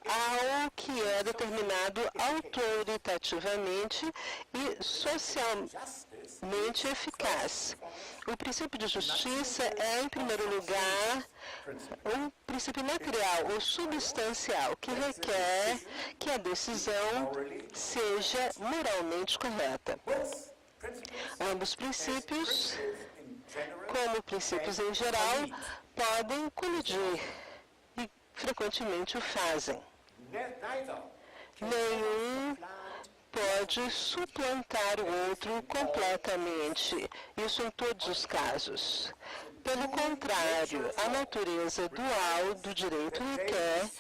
ao que é determinado autoritativamente e socialmente eficaz. O princípio de justiça é, em primeiro lugar, um princípio material ou substancial que requer que a decisão seja moralmente correta. Ambos princípios como princípios em geral, podem colidir e frequentemente o fazem. Neither Nenhum pode suplantar o outro completamente, isso em todos os casos. Pelo contrário, a natureza dual do direito requer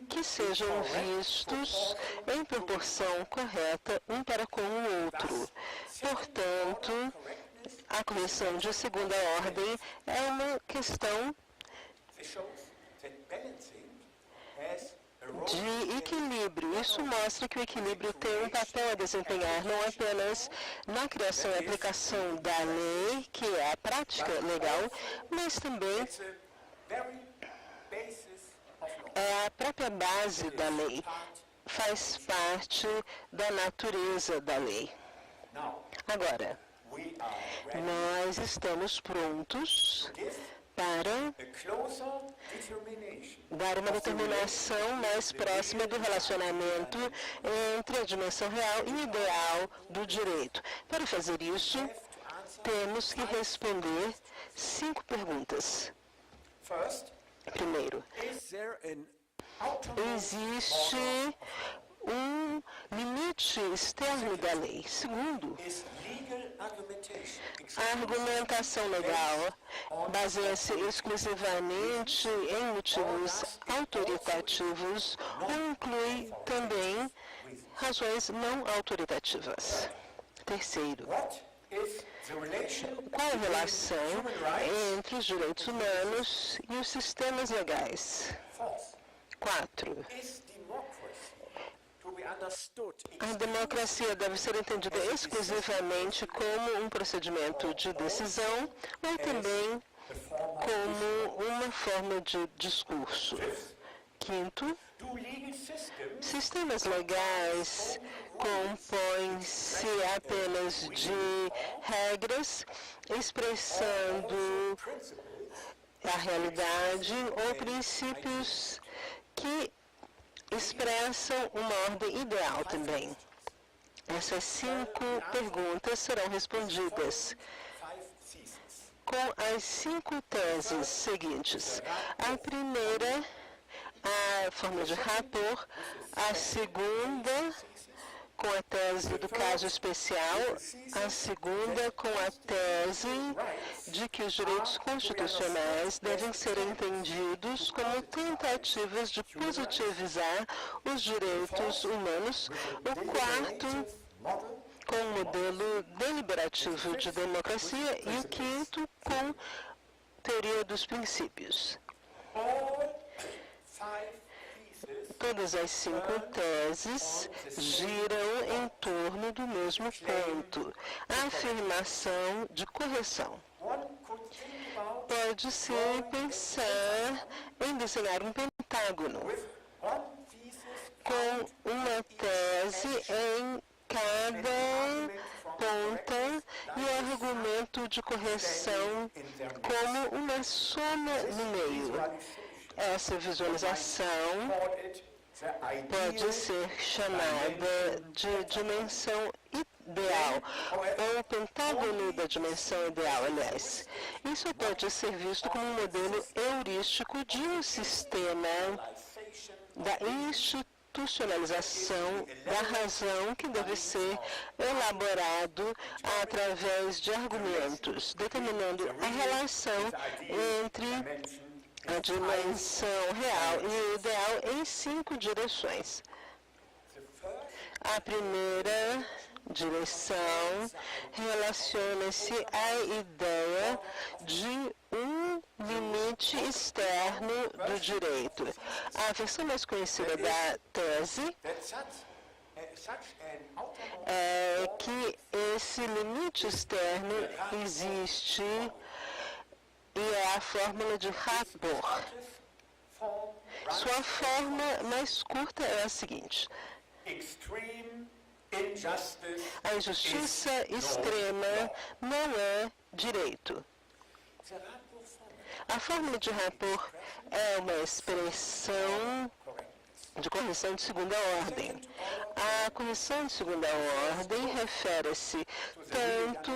que sejam vistos em proporção correta um para com o outro. Portanto, a correção de segunda ordem é uma questão shows that balancing has a role de equilíbrio. Isso mostra que o equilíbrio tem um papel a desempenhar, não apenas na criação e aplicação da lei, que é a prática legal, mas também the very basis of law. é a própria base da lei. Faz parte da natureza da lei. Now, Agora, we are ready nós estamos prontos to give para a closer determination dar uma determinação mais próxima do relacionamento entre a dimensão real e ideal do direito. Para fazer isso, temos que responder 5 perguntas. First, Primeiro, is there an autonomous existe um limite externo da lei? Segundo, is legal argumentation a argumentação legal baseia-se exclusivamente em motivos autoritativos ou inclui também razões não autoritativas. Terceiro, what is the relation qual a relação entre os direitos humanos e os sistemas legais? fourth? 4. Is democracy to be understood A democracia deve ser entendida exclusivamente como um procedimento de decisão ou também como uma forma de discurso. Quinto, do legal systems sistemas legais compõem-se apenas de regras expressando a realidade ou princípios que expressam uma ordem ideal também. Essas 5 perguntas serão respondidas five theses. com as 5 teses seguintes. A primeira, a fórmula de rapport. A segunda, com a tese do caso especial. A segunda, com a tese de que os direitos constitucionais devem ser entendidos como tentativas de positivizar os direitos humanos. O quarto, Model com o modelo deliberativo de democracia. E o quinto, com teoria dos princípios. all five theses Todas as 5 teses giram em torno do mesmo ponto, a afirmação de correção. one could think about Pode-se pensar em desenhar um pentágono, with one thesis com uma tese em cada ponta e o argumento de correção como uma soma no meio. Essa visualização call it the pode ideal ser chamada de dimensão ideal, ou pentágono da dimensão ideal, aliás. Isso pode ser visto como um modelo heurístico de um sistema da institucionalização da razão que deve ser elaborado através de argumentos, determinando a relação entre a dimensão real e o ideal em 5 direções. A primeira direção relaciona-se à ideia de um limite externo do direito. A versão mais conhecida da tese that such an autonomous é que esse limite externo existe e é a fórmula de rapport. form Sua forma mais curta é a seguinte: extreme injustice a injustiça extrema não é direito. the rapport form A fórmula de rapport é uma expressão de correção de segunda ordem. A correção de segunda ordem refere-se tanto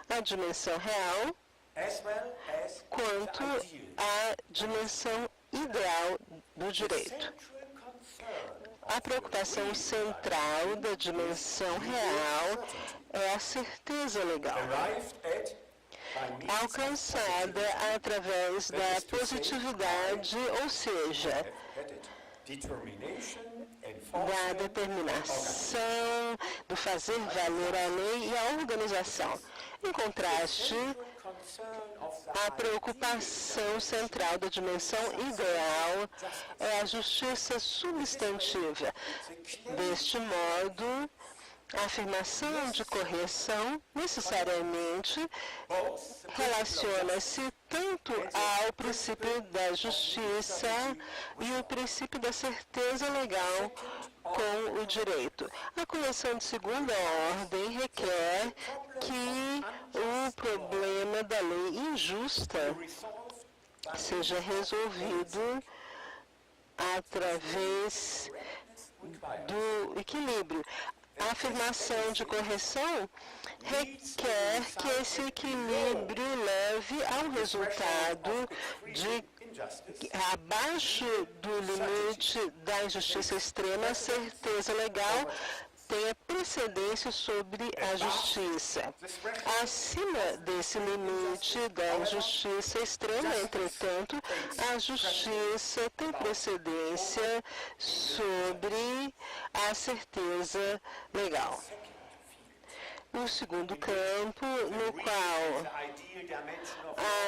à dimensão real as well as quanto the ideal. à dimensão ideal do direito. Central concern A preocupação central da dimensão real é a certeza legal, arrived at by means of alcançada através da positividade, ou seja, determination, da enforcement, determinação, do fazer valer a lei e a organização. Em contraste, concern of the a preocupação central da dimensão ideal é a justiça substantiva. Deste modo, a afirmação de correção necessariamente relaciona-se tanto ao princípio da justiça e o princípio da certeza legal com o direito. A Convenção de Segunda Ordem requer que o problema da lei injusta seja resolvido através do equilíbrio. A afirmação de correção requer que esse equilíbrio leve a um resultado de abaixo do limite da injustiça extrema, a certeza legal tenha precedência sobre a justiça. Acima desse limite da injustiça extrema, entretanto, a justiça tem precedência sobre a certeza legal. O segundo campo, no qual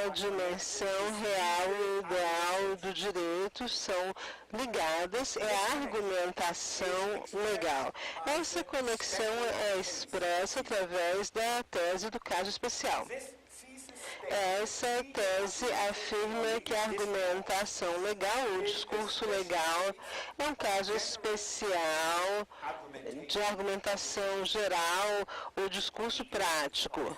a dimensão real e ideal do direito são ligadas, é a argumentação legal. Essa conexão é expressa através da tese do caso especial. Essa tese afirma que a argumentação legal, o discurso legal, é um caso especial de argumentação geral, o discurso prático.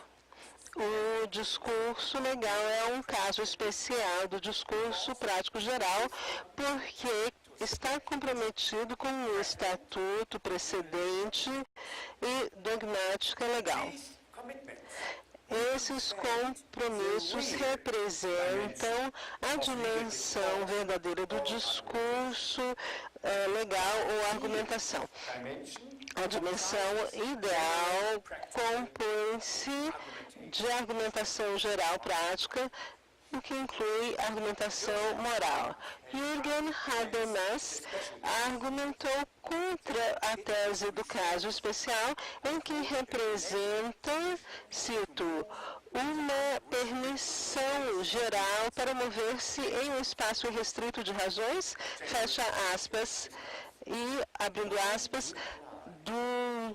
O discurso legal é um caso especial do discurso prático geral, porque está comprometido com o estatuto precedente e dogmática legal. Esses compromissos representam a dimensão verdadeira do discurso legal ou argumentação. A dimensão ideal compõe-se de argumentação geral prática, o que inclui argumentação moral. Jürgen Habermas argumentou contra a tese do caso especial, em que representa, cito, uma permissão geral para mover-se em um espaço irrestrito de razões, fecha aspas, e, abrindo aspas, do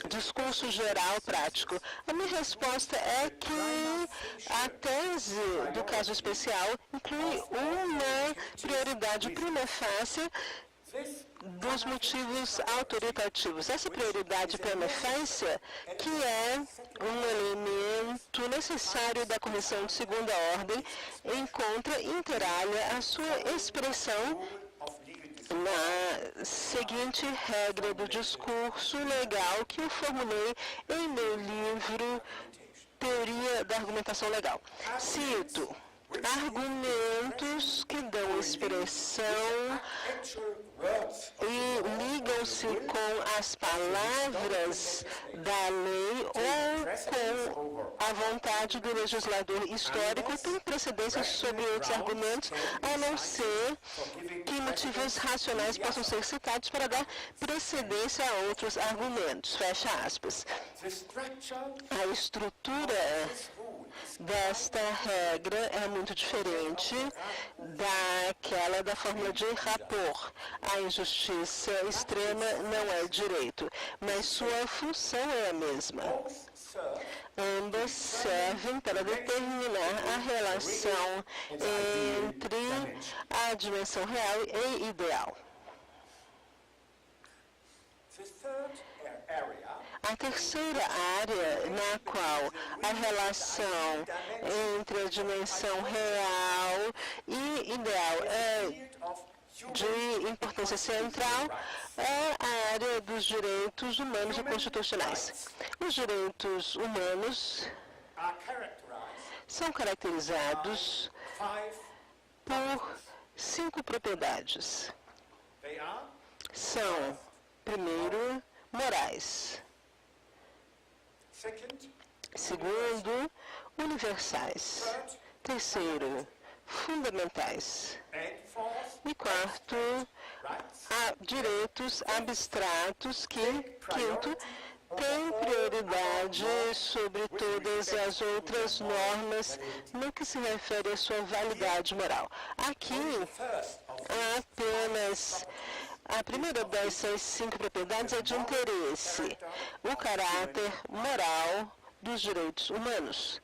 discurso geral prático. A minha resposta é que a tese do caso especial inclui uma prioridade prima facie dos motivos autoritativos. Essa prioridade prima facie, que é um elemento necessário da correção de segunda ordem, encontra interalha a sua expressão na seguinte regra do discurso legal que eu formulei em meu livro Teoria da Argumentação Legal. Cito, argumentos que dão expressão e ligam-se com as palavras da lei ou com a vontade do legislador histórico têm precedência sobre outros argumentos, a não ser que motivos racionais possam ser citados para dar precedência a outros argumentos. Fecha aspas. A estrutura desta regra é muito diferente daquela da fórmula de rapport. A injustiça extrema não é direito, mas sua função é a mesma. Ambas servem para determinar a relação entre a dimensão real e ideal. A terceira área na qual a relação entre a dimensão real e ideal é de importância central é a área dos direitos humanos e constitucionais. Os direitos humanos são caracterizados por 5 propriedades. São, primeiro, morais. Segundo, universais. Terceiro, fundamentais. E quarto, direitos abstratos que, quinto, têm prioridade sobre todas as outras normas no que se refere à sua validade moral. Aqui, apenas a primeira dessas 5 propriedades é de interesse, o caráter moral dos direitos humanos.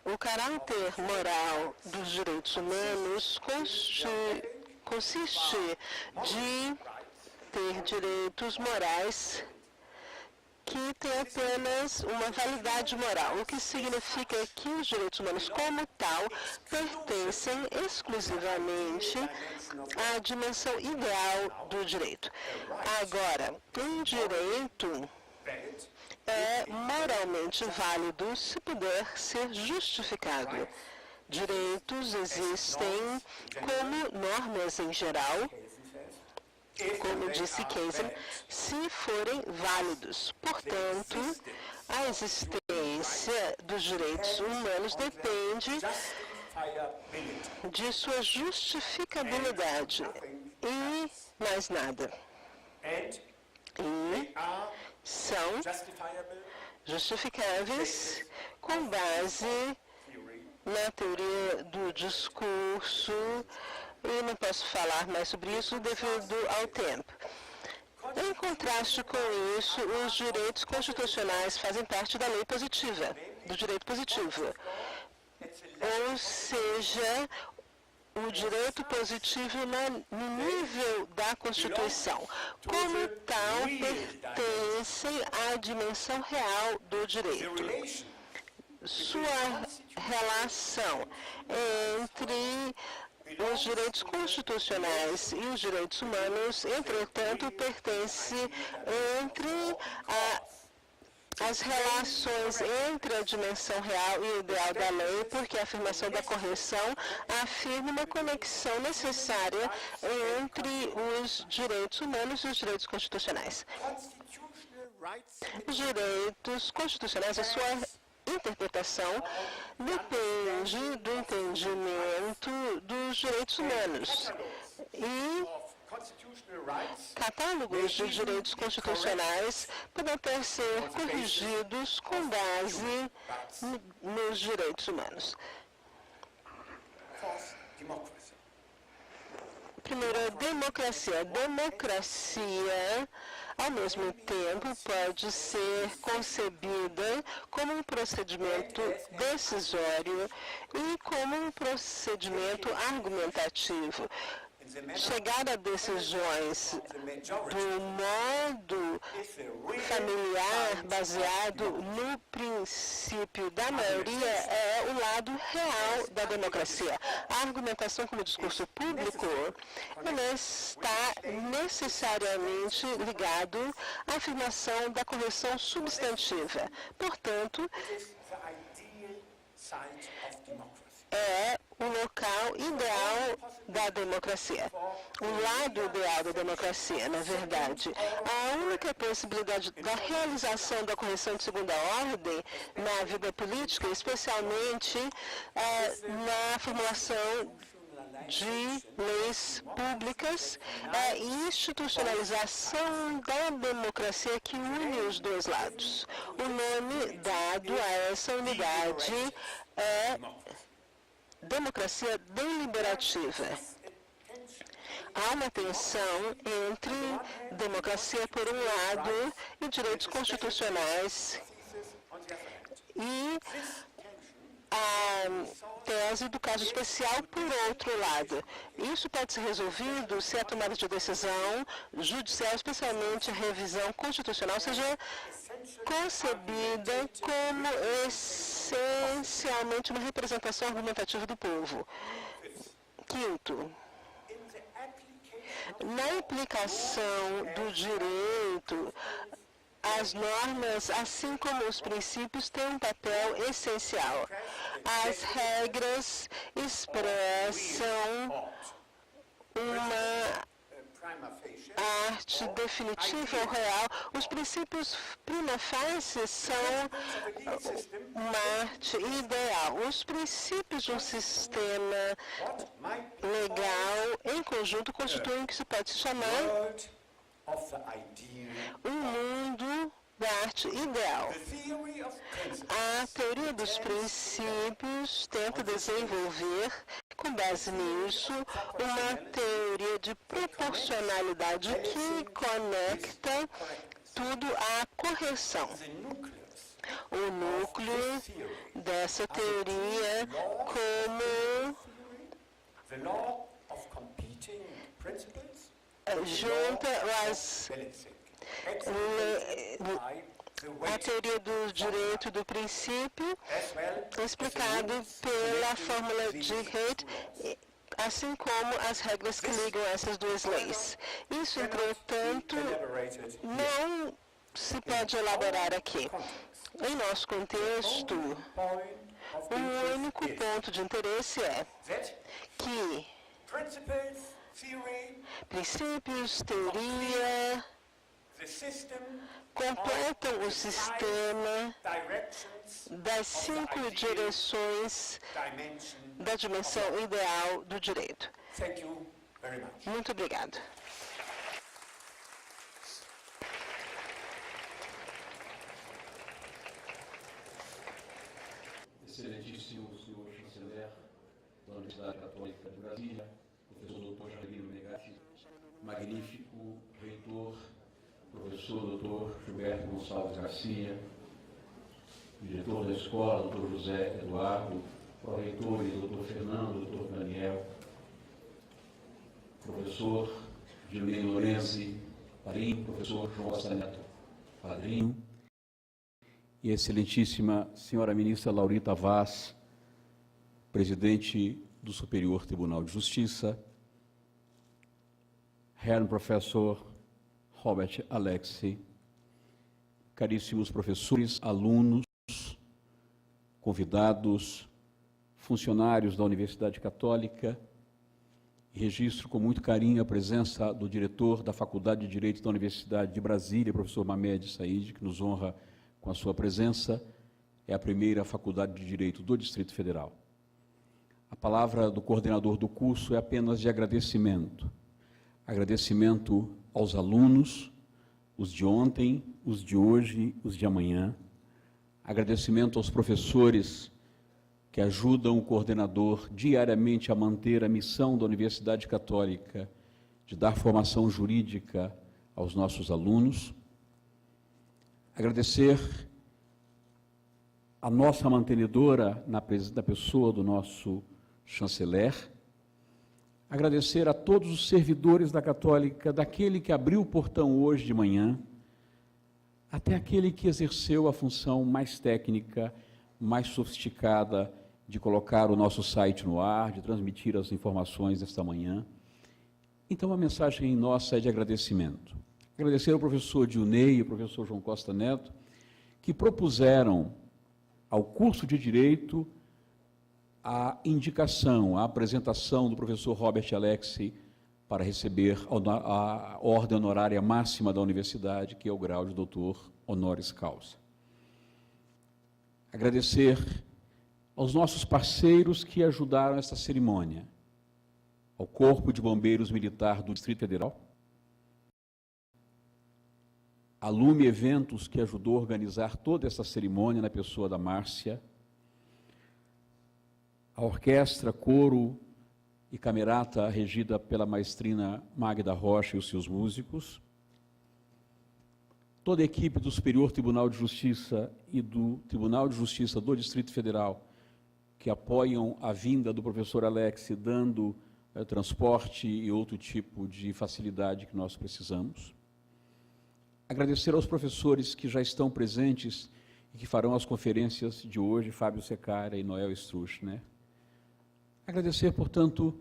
O caráter moral dos direitos humanos consiste de ter direitos morais que têm apenas uma validade moral, o que significa que os direitos humanos, como tal, pertencem exclusivamente à dimensão ideal do direito. Agora, um direito é moralmente válido se puder ser justificado. Direitos existem como normas em geral, como disse Casey, se forem válidos. Portanto, a existência dos direitos humanos depende de sua justificabilidade e mais nada. E são justificáveis com base na teoria do discurso, e não posso falar mais sobre isso devido ao tempo. Em contraste com isso, os direitos constitucionais fazem parte da lei positiva, do direito positivo. Ou seja, o direito positivo no nível da Constituição. Como tal, pertencem à dimensão real do direito. Sua relação entre os direitos constitucionais e os direitos humanos, entretanto, pertence entre as relações entre a dimensão real e o ideal da lei, porque a afirmação da correção afirma uma conexão necessária entre os direitos humanos e os direitos constitucionais. Os direitos constitucionais, a sua interpretação depende do entendimento dos direitos humanos. E catálogos de direitos constitucionais podem até ser corrigidos com base nos direitos humanos. Primeiro, a democracia. A democracia, ao mesmo tempo, pode ser concebida como um procedimento decisório e como um procedimento argumentativo. Chegar a decisões do modo familiar, baseado no princípio da maioria, é o lado real da democracia. A argumentação como discurso público, ela está necessariamente ligado à afirmação da correção substantiva. Portanto, é o local ideal da democracia. O lado ideal da democracia, na verdade. A única possibilidade da realização da correção de segunda ordem na vida política, especialmente na formulação de leis públicas, é a institucionalização da democracia que une os dois lados. O nome dado a essa unidade é democracia deliberativa. Há uma tensão entre democracia por um lado e direitos constitucionais e a tese do caso especial por outro lado. Isso pode ser resolvido se a tomada de decisão judicial, especialmente a revisão constitucional, seja concebida como essencialmente uma representação argumentativa do povo. Quinto, na aplicação do direito, As normas, assim como os princípios, têm um papel essencial. As regras expressam uma arte definitiva ou real. Os princípios prima facie são uma arte ideal. Os princípios de um sistema legal em conjunto constituem o que se pode chamar um mundo da arte ideal. A teoria dos princípios tenta desenvolver, com base nisso, uma teoria de proporcionalidade que conecta tudo à correção. O núcleo dessa teoria como junta a teoria do direito do princípio, explicado pela fórmula de Haidt, assim como as regras que ligam essas duas leis. Isso, entretanto, não se pode elaborar aqui. Em nosso contexto, o único ponto de interesse é que princípios, teoria, completam o sistema das 5 direções da dimensão ideal do direito. Muito obrigado. Excelentíssimo senhor chanceler da Universidade Católica de Brasília, professor doutor Jadelino Menegatti, magnífico reitor, professor doutor Gilberto Gonçalves Garcia, diretor da escola, doutor José Eduardo, pró-reitores, doutor Fernando, doutor Daniel, professor Gilberto Lorenzi, padrinho, professor João Costa Neto, padrinho, e excelentíssima senhora ministra Laurita Vaz, presidente do Superior Tribunal de Justiça, Herrn Professor Robert Alexi, caríssimos professores, alunos, convidados, funcionários da Universidade Católica, registro com muito carinho a presença do diretor da Faculdade de Direito da Universidade de Brasília, professor Mamed Said, que nos honra com a sua presença. É a primeira Faculdade de Direito do Distrito Federal. A palavra do coordenador do curso é apenas de agradecimento. Agradecimento aos alunos, os de ontem, os de hoje, os de amanhã. Agradecimento aos professores que ajudam o coordenador diariamente a manter a missão da Universidade Católica de dar formação jurídica aos nossos alunos. Agradecer a nossa mantenedora na pessoa do nosso chanceler. Agradecer a todos os servidores da Católica, daquele que abriu o portão hoje de manhã, até aquele que exerceu a função mais técnica, mais sofisticada, de colocar o nosso site no ar, de transmitir as informações desta manhã. Então, a mensagem nossa é de agradecimento. Agradecer ao professor Dionei e ao professor João Costa Neto, que propuseram ao curso de Direito a indicação, a apresentação do professor Robert Alexi para receber a ordem honorária máxima da universidade, que é o grau de doutor honoris causa. Agradecer aos nossos parceiros que ajudaram esta cerimônia, ao Corpo de Bombeiros Militar do Distrito Federal, a Lume Eventos, que ajudou a organizar toda essa cerimônia na pessoa da Márcia, a orquestra, coro e camerata regida pela maestrina Magda Rocha e os seus músicos, toda a equipe do Superior Tribunal de Justiça e do Tribunal de Justiça do Distrito Federal, que apoiam a vinda do professor Alexi, dando transporte e outro tipo de facilidade que nós precisamos. Agradecer aos professores que já estão presentes e que farão as conferências de hoje, Fábio Secara e Noel Struch, né? Agradecer, portanto,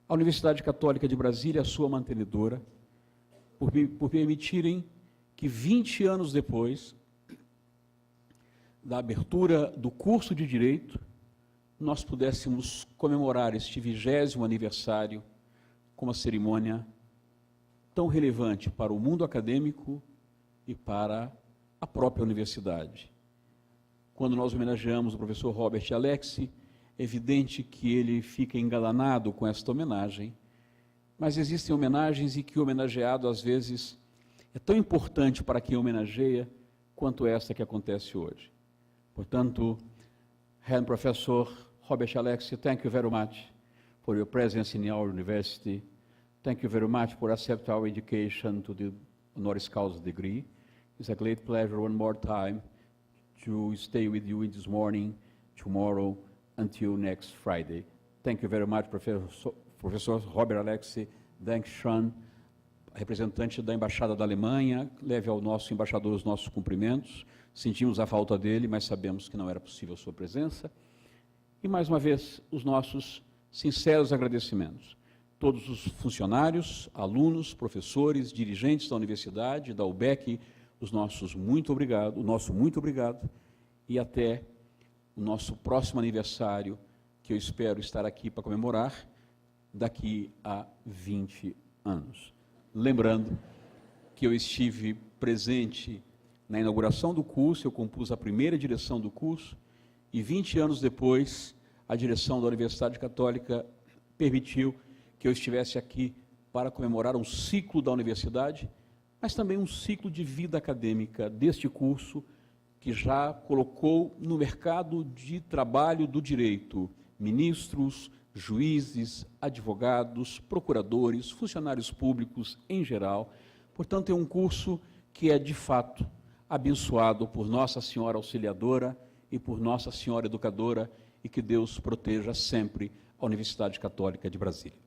à Universidade Católica de Brasília, a sua mantenedora, por permitirem que 20 anos depois da abertura do curso de Direito, nós pudéssemos comemorar este 20º aniversário com uma cerimônia tão relevante para o mundo acadêmico e para a própria universidade. Quando nós homenageamos o professor Robert Alexi, é evidente que ele fica engalanado com esta homenagem, mas existem homenagens e que o homenageado, às vezes, é tão importante para quem homenageia quanto esta que acontece hoje. Portanto, Herr Professor Robert Alexi, thank you very much for your presence in our university. Thank you very much for accepting our education to the honoris causa degree. It's a great pleasure one more time to stay with you this morning, tomorrow, until next Friday. Thank you very much, Professor Robert Alexi. Dankeschön, representante da Embaixada da Alemanha, leve ao nosso embaixador os nossos cumprimentos. Sentimos a falta dele, mas sabemos que não era possível sua presença. E, mais uma vez, os nossos sinceros agradecimentos. Todos os funcionários, alunos, professores, dirigentes da universidade, da UBEC, o nosso muito obrigado, e até o nosso próximo aniversário, que eu espero estar aqui para comemorar, daqui a 20 anos. Lembrando que eu estive presente na inauguração do curso, eu compus a primeira direção do curso, e 20 anos depois, a direção da Universidade Católica permitiu que eu estivesse aqui para comemorar um ciclo da universidade, mas também um ciclo de vida acadêmica deste curso, que já colocou no mercado de trabalho do direito ministros, juízes, advogados, procuradores, funcionários públicos em geral. Portanto, é um curso que é, de fato, abençoado por Nossa Senhora Auxiliadora e por Nossa Senhora Educadora, e que Deus proteja sempre a Universidade Católica de Brasília.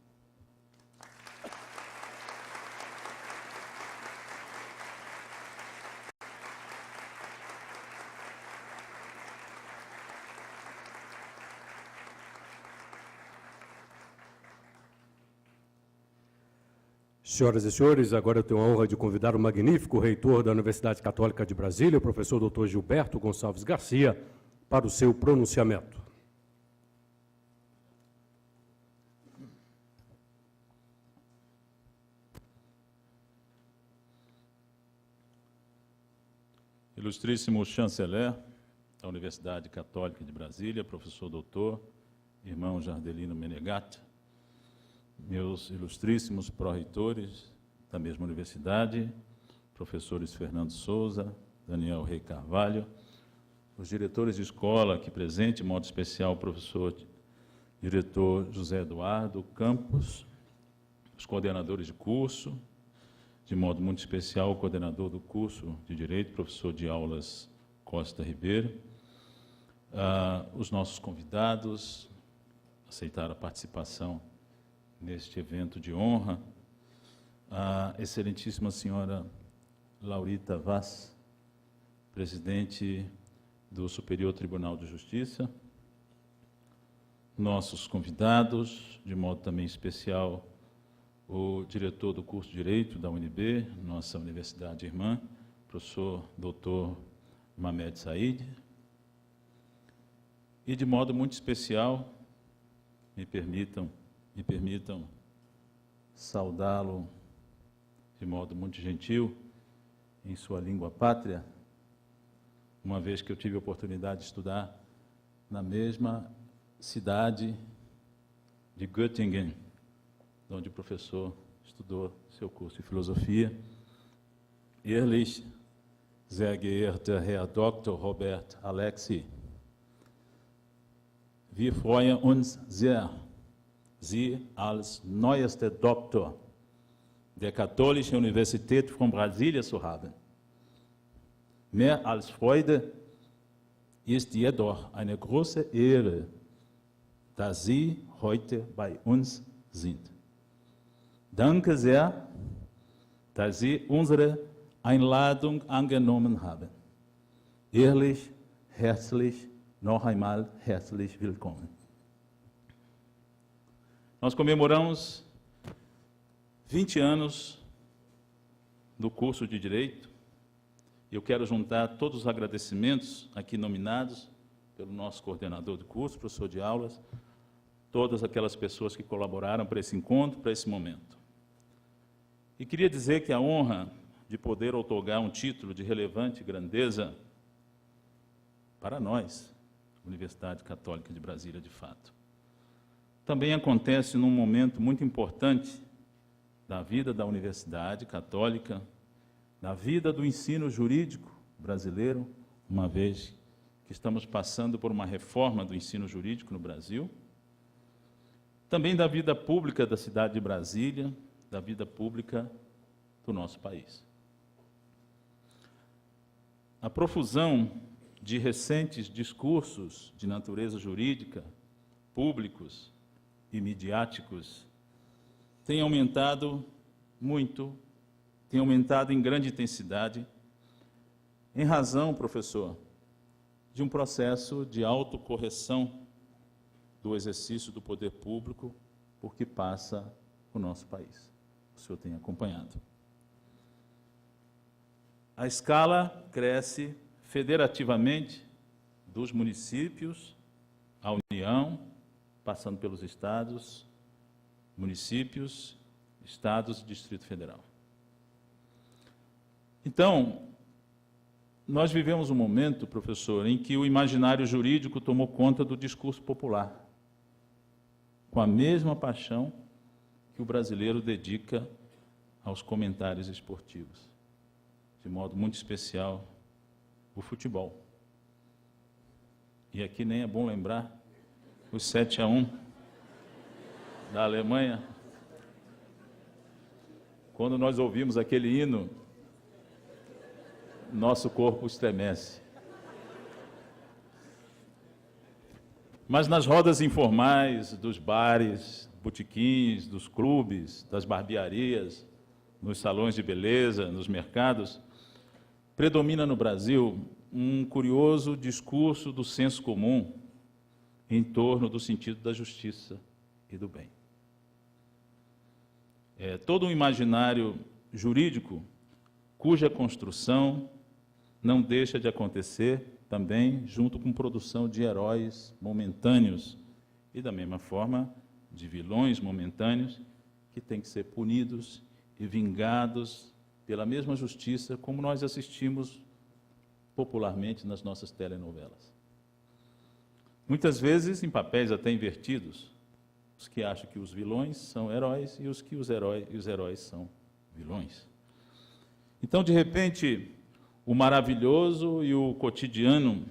Senhoras e senhores, agora eu tenho a honra de convidar o magnífico reitor da Universidade Católica de Brasília, o professor Dr. Gilberto Gonçalves Garcia, para o seu pronunciamento. Ilustríssimo chanceler da Universidade Católica de Brasília, professor doutor, irmão Jardelino Menegatti, meus ilustríssimos pró-reitores da mesma universidade, professores Fernando Souza, Daniel Rei Carvalho, os diretores de escola aqui presentes, de modo especial o professor diretor José Eduardo Campos, os coordenadores de curso, de modo muito especial o coordenador do curso de Direito, professor de aulas Costa Ribeiro, os nossos convidados, aceitaram a participação neste evento de honra, a excelentíssima senhora Laurita Vaz, presidente do Superior Tribunal de Justiça, nossos convidados, de modo também especial, o diretor do curso de Direito da UNB, nossa universidade irmã, professor doutor Mamed Said, e de modo muito especial, me permitam saudá-lo de modo muito gentil, em sua língua pátria, uma vez que eu tive a oportunidade de estudar na mesma cidade de Göttingen, onde o professor estudou seu curso de filosofia. Ehrlich, sehr geehrter Herr Dr. Robert Alexi, wir freuen uns sehr, Sie als neuester Doktor der Katholischen Universität von Brasília zu haben. Mehr als Freude ist jedoch eine große Ehre, dass Sie heute bei uns sind. Danke sehr, dass Sie unsere Einladung angenommen haben. Ehrlich, herzlich, noch einmal herzlich willkommen. Nós comemoramos 20 anos do curso de Direito, Eu quero juntar todos os agradecimentos aqui nominados pelo nosso coordenador de curso, professor de aulas, todas aquelas pessoas que colaboraram para esse encontro, para esse momento. E queria dizer que a honra de poder outorgar um título de relevante grandeza para nós, Universidade Católica de Brasília, de fato, também acontece num momento muito importante da vida da Universidade Católica, na vida do ensino jurídico brasileiro, uma vez que estamos passando por uma reforma do ensino jurídico no Brasil, também da vida pública da cidade de Brasília, da vida pública do nosso país. A profusão de recentes discursos de natureza jurídica, públicos e midiáticos, tem aumentado muito, tem aumentado em grande intensidade, em razão, professor, de um processo de autocorreção do exercício do poder público por que passa o nosso país. O senhor tem acompanhado. A escala cresce federativamente dos municípios à União, passando pelos estados, municípios, estados e Distrito Federal. Então, nós vivemos um momento, professor, em que o imaginário jurídico tomou conta do discurso popular, com a mesma paixão que o brasileiro dedica aos comentários esportivos, de modo muito especial o futebol. E aqui nem é bom lembrar os 7-1 da Alemanha. Quando nós ouvimos aquele hino, nosso corpo estremece. Mas nas rodas informais, dos bares, botequins, dos clubes, das barbearias, nos salões de beleza, nos mercados, predomina no Brasil um curioso discurso do senso comum em torno do sentido da justiça e do bem. Todo um imaginário jurídico cuja construção não deixa de acontecer também junto com produção de heróis momentâneos e, da mesma forma, de vilões momentâneos que têm que ser punidos e vingados pela mesma justiça como nós assistimos popularmente nas nossas telenovelas. Muitas vezes em papéis até invertidos, os que acham que os vilões são heróis e os que os heróis são vilões. Então, de repente, o maravilhoso e o cotidiano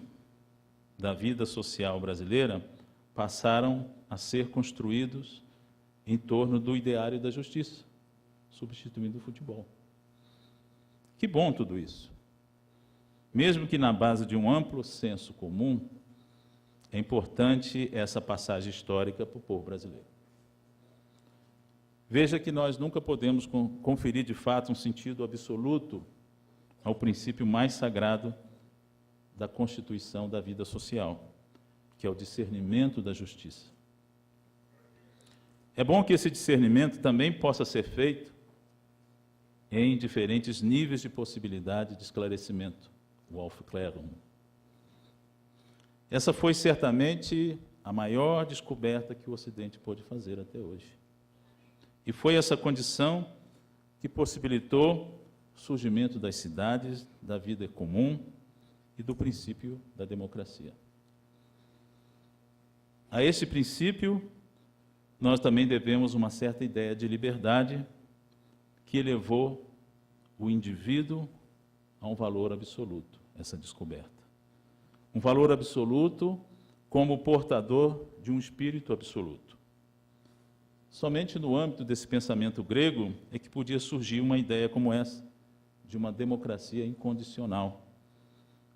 da vida social brasileira passaram a ser construídos em torno do ideário da justiça, substituindo o futebol. Que bom tudo isso. Mesmo que na base de um amplo senso comum, é importante essa passagem histórica para o povo brasileiro. Veja que nós nunca podemos conferir de fato um sentido absoluto ao princípio mais sagrado da constituição da vida social, que é o discernimento da justiça. É bom que esse discernimento também possa ser feito em diferentes níveis de possibilidade de esclarecimento, o Aufklärung. Essa foi certamente a maior descoberta que o Ocidente pôde fazer até hoje. E foi essa condição que possibilitou o surgimento das cidades, da vida comum e do princípio da democracia. A esse princípio, nós também devemos uma certa ideia de liberdade que elevou o indivíduo a um valor absoluto, essa descoberta. Um valor absoluto como portador de um espírito absoluto. Somente no âmbito desse pensamento grego é que podia surgir uma ideia como essa, de uma democracia incondicional,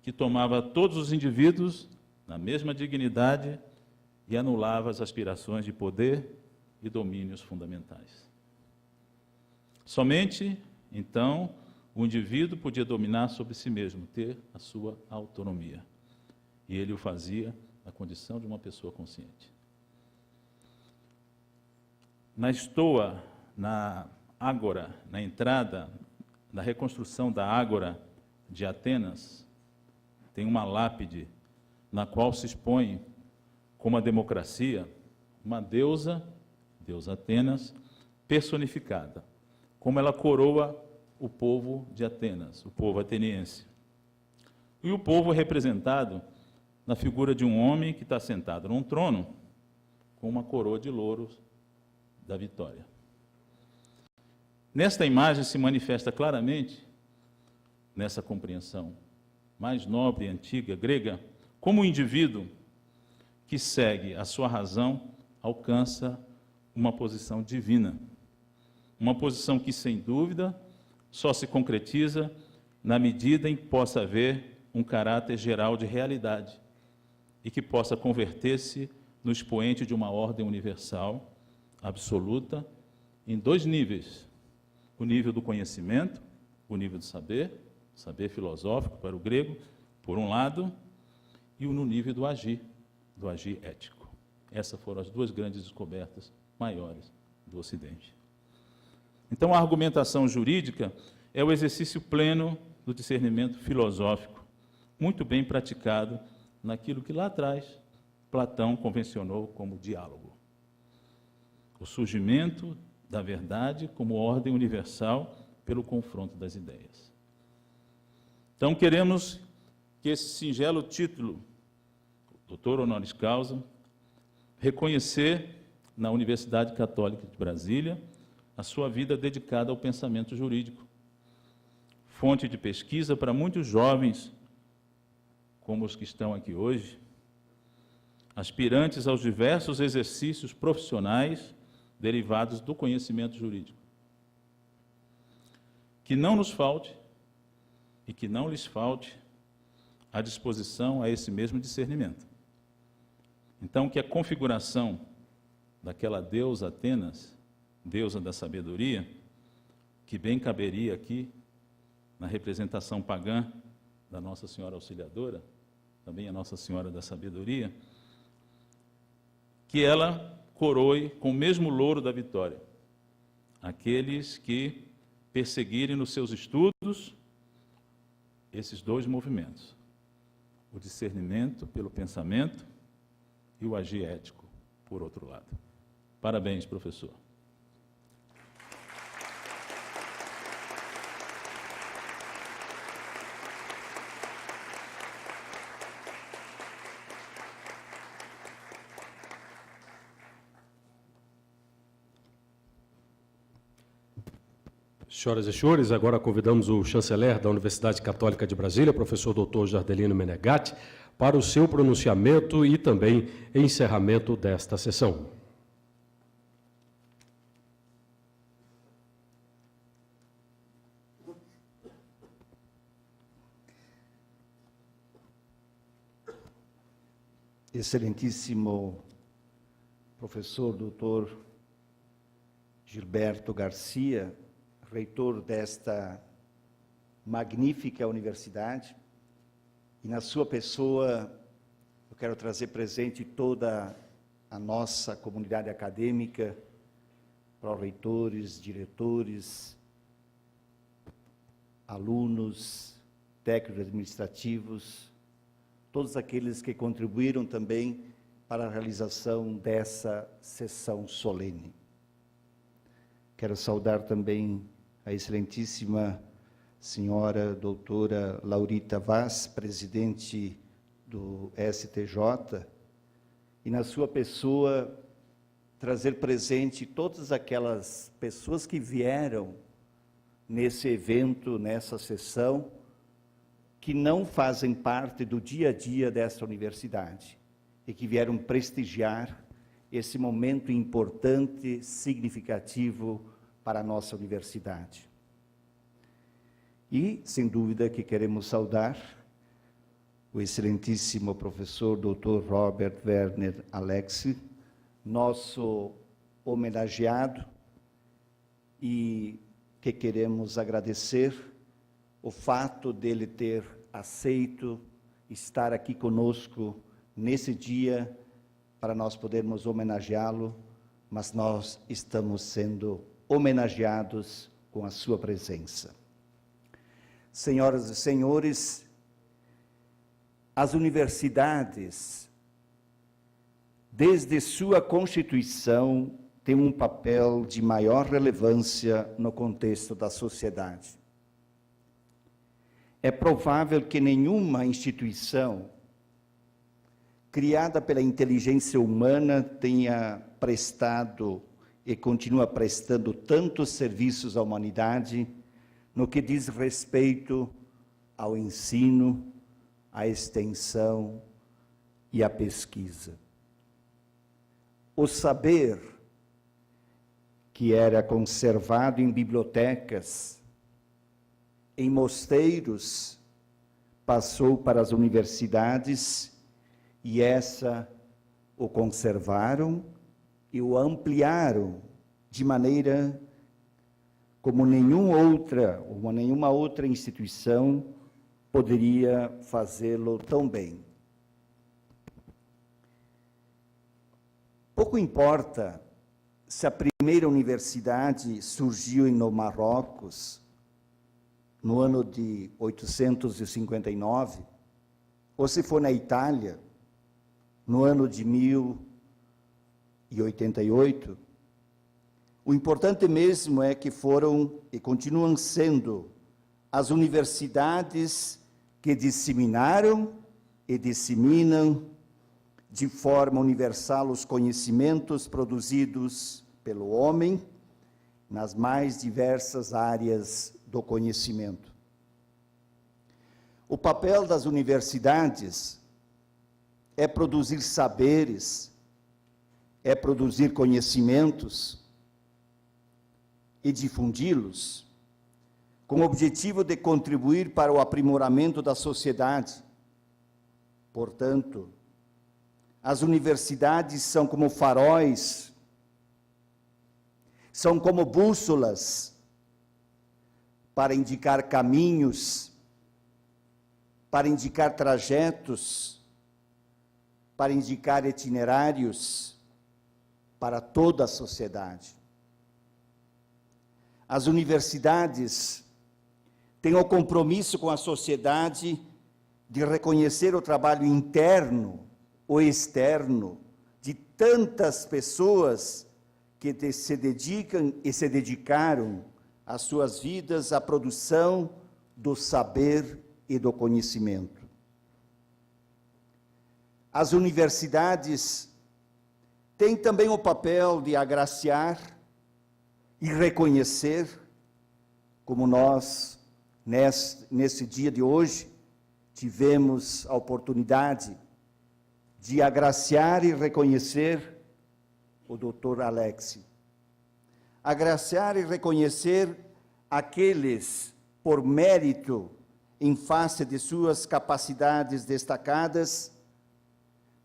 que tomava todos os indivíduos na mesma dignidade e anulava as aspirações de poder e domínios fundamentais. Somente, então, o indivíduo podia dominar sobre si mesmo, ter a sua autonomia. E ele o fazia na condição de uma pessoa consciente. Na estoa, na ágora, na entrada, na reconstrução da ágora de Atenas tem uma lápide na qual se expõe como a democracia uma deusa Atenas, personificada, como ela coroa o povo de Atenas, o povo ateniense. E o povo é representado na figura de um homem que está sentado num trono com uma coroa de louros da vitória. Nesta imagem se manifesta claramente, nessa compreensão mais nobre e antiga grega, como o indivíduo que segue a sua razão alcança uma posição divina. Uma posição que, sem dúvida, só se concretiza na medida em que possa haver um caráter geral de realidade e que possa converter-se no expoente de uma ordem universal, absoluta, em dois níveis: o nível do conhecimento, o nível do saber filosófico para o grego, por um lado, e no nível do agir ético. Essas foram as duas grandes descobertas maiores do Ocidente. Então, a argumentação jurídica é o exercício pleno do discernimento filosófico, muito bem praticado naquilo que lá atrás Platão convencionou como diálogo. O surgimento da verdade como ordem universal pelo confronto das ideias. Então, queremos que esse singelo título, doutor honoris causa, reconhecer na Universidade Católica de Brasília a sua vida dedicada ao pensamento jurídico, fonte de pesquisa para muitos jovens, como os que estão aqui hoje, aspirantes aos diversos exercícios profissionais derivados do conhecimento jurídico. Que não nos falte e que não lhes falte a disposição a esse mesmo discernimento. Então, que a configuração daquela deusa Atenas, deusa da sabedoria, que bem caberia aqui na representação pagã da Nossa Senhora Auxiliadora, também a Nossa Senhora da Sabedoria, que ela coroe com o mesmo louro da vitória aqueles que perseguirem nos seus estudos esses dois movimentos, o discernimento pelo pensamento e o agir ético, por outro lado. Parabéns, professor. Senhoras e senhores, agora convidamos o chanceler da Universidade Católica de Brasília, professor Dr. Jardelino Menegatti, para o seu pronunciamento e também encerramento desta sessão. Excelentíssimo professor Dr. Gilberto Garcia, reitor desta magnífica universidade, e na sua pessoa eu quero trazer presente toda a nossa comunidade acadêmica, pró-reitores, diretores, alunos, técnicos administrativos, todos aqueles que contribuíram também para a realização dessa sessão solene. Quero saudar também a excelentíssima senhora doutora Laurita Vaz, presidente do STJ, e na sua pessoa trazer presente todas aquelas pessoas que vieram nesse evento, nessa sessão, que não fazem parte do dia a dia desta universidade e que vieram prestigiar esse momento importante, significativo para a nossa universidade. E, sem dúvida, que queremos saudar o excelentíssimo professor Dr. Robert Werner Alexi, nosso homenageado, e que queremos agradecer o fato dele ter aceito estar aqui conosco nesse dia para nós podermos homenageá-lo, mas nós estamos sendo homenageados com a sua presença. senhoras e senhores, as universidades, desde sua constituição, têm um papel de maior relevância no contexto da sociedade. É provável que nenhuma instituição criada pela inteligência humana tenha prestado e continua prestando tantos serviços à humanidade no que diz respeito ao ensino, à extensão e à pesquisa. O saber que era conservado em bibliotecas, em mosteiros, passou para as universidades e essa o conservaram e o ampliaram de maneira como nenhuma outra instituição poderia fazê-lo tão bem. Pouco importa se a primeira universidade surgiu no Marrocos, no ano de 859, ou se for na Itália, no ano de 1088, o importante mesmo é que foram e continuam sendo as universidades que disseminaram e disseminam de forma universal os conhecimentos produzidos pelo homem nas mais diversas áreas do conhecimento. O papel das universidades é produzir saberes, é produzir conhecimentos e difundi-los, com o objetivo de contribuir para o aprimoramento da sociedade. Portanto, as universidades são como faróis, são como bússolas para indicar caminhos, para indicar trajetos, para indicar itinerários para toda a sociedade. As universidades têm o compromisso com a sociedade de reconhecer o trabalho interno ou externo de tantas pessoas que se dedicam e se dedicaram as suas vidas à produção do saber e do conhecimento. As universidades têm também o papel de agraciar e reconhecer, como nós, nesse dia de hoje, tivemos a oportunidade de agraciar e reconhecer o Dr. Alexi. Agraciar e reconhecer aqueles, por mérito, em face de suas capacidades destacadas,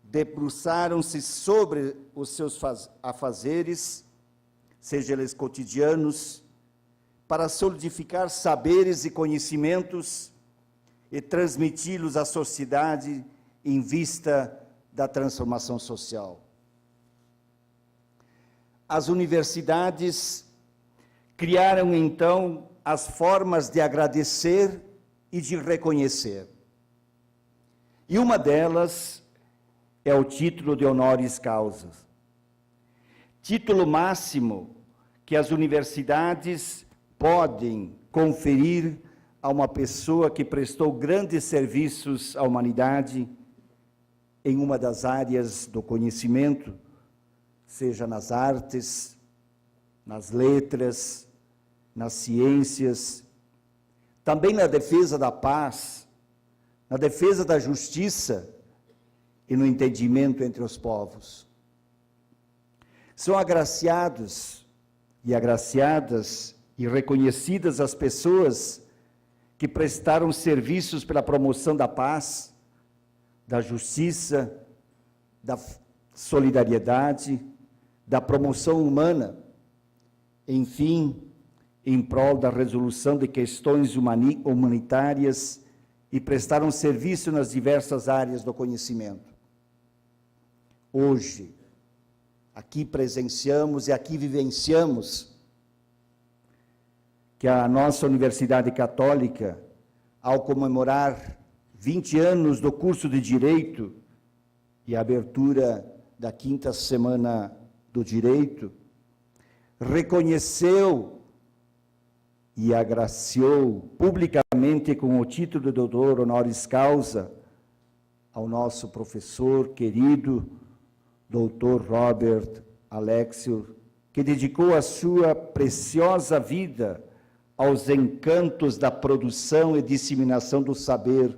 debruçaram-se sobre os seus afazeres, seja eles cotidianos, para solidificar saberes e conhecimentos e transmiti-los à sociedade em vista da transformação social. As universidades criaram, então, as formas de agradecer e de reconhecer. E uma delas é o título de honoris causa. Título máximo que as universidades podem conferir a uma pessoa que prestou grandes serviços à humanidade em uma das áreas do conhecimento, seja nas artes, nas letras, nas ciências, também na defesa da paz, na defesa da justiça e no entendimento entre os povos. São agraciados e agraciadas e reconhecidas as pessoas que prestaram serviços pela promoção da paz, da justiça, da solidariedade, da promoção humana, enfim, em prol da resolução de questões humanitárias e prestaram serviço nas diversas áreas do conhecimento. Hoje, aqui presenciamos e aqui vivenciamos que a nossa Universidade Católica ao comemorar 20 anos do curso de Direito e a abertura da 5ª Semana do Direito, reconheceu e agraciou publicamente com o título de doutor honoris causa ao nosso professor querido, doutor Robert Alexius, que dedicou a sua preciosa vida aos encantos da produção e disseminação do saber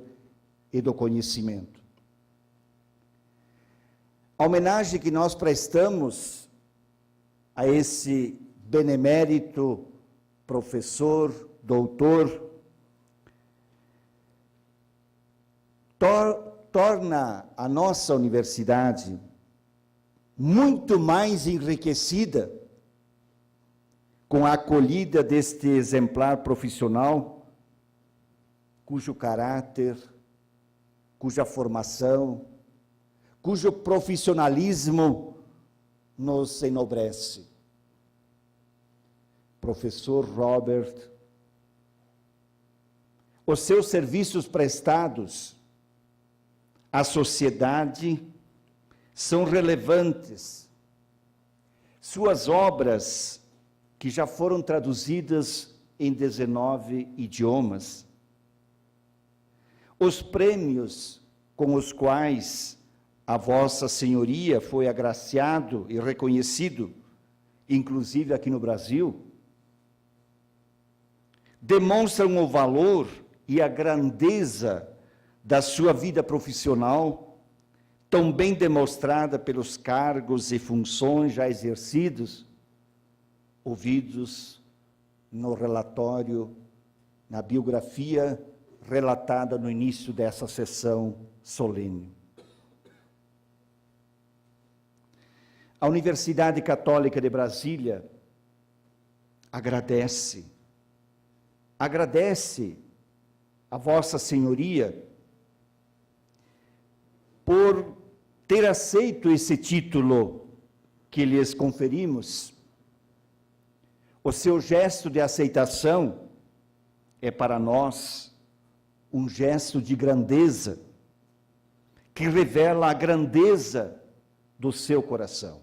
e do conhecimento. A homenagem que nós prestamos a esse benemérito professor, doutor, torna a nossa universidade muito mais enriquecida com a acolhida deste exemplar profissional, cujo caráter, cuja formação, cujo profissionalismo nos enobrece. Professor Robert, os seus serviços prestados à sociedade são relevantes. Suas obras, que já foram traduzidas em 19 idiomas, os prêmios com os quais a Vossa Senhoria foi agraciado e reconhecido, inclusive aqui no Brasil, demonstram o valor e a grandeza da sua vida profissional, tão bem demonstrada pelos cargos e funções já exercidos, ouvidos no relatório, na biografia relatada no início dessa sessão solene. A Universidade Católica de Brasília agradece a Vossa Senhoria por ter aceito esse título que lhes conferimos. O seu gesto de aceitação é para nós um gesto de grandeza, que revela a grandeza do seu coração.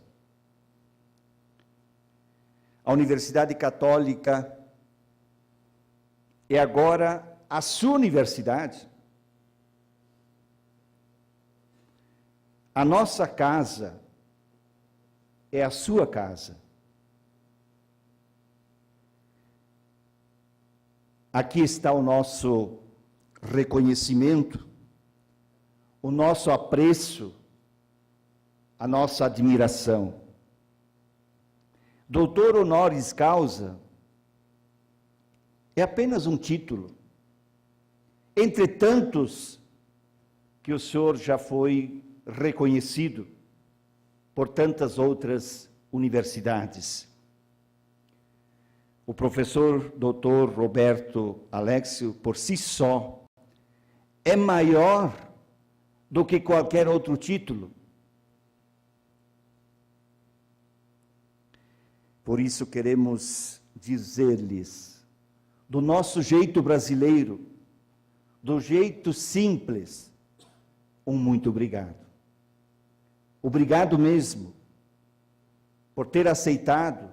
A Universidade Católica é agora a sua universidade. A nossa casa é a sua casa. Aqui está o nosso reconhecimento, o nosso apreço, a nossa admiração. Doutor honoris causa é apenas um título, entre tantos que o senhor já foi reconhecido por tantas outras universidades. O professor doutor Roberto Alexius, por si só, é maior do que qualquer outro título. Por isso queremos dizer-lhes, do nosso jeito brasileiro, do jeito simples, um muito obrigado. Obrigado mesmo por ter aceitado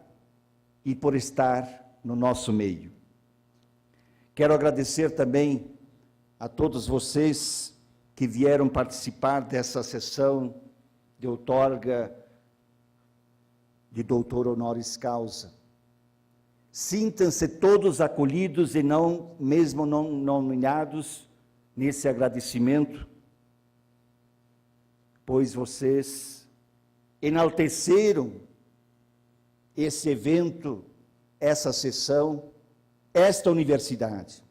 e por estar no nosso meio. Quero agradecer também a todos vocês que vieram participar dessa sessão de outorga de doutor honoris causa. Sintam-se todos acolhidos e não mesmo não nomeados nesse agradecimento, pois vocês enalteceram esse evento, essa sessão, esta universidade.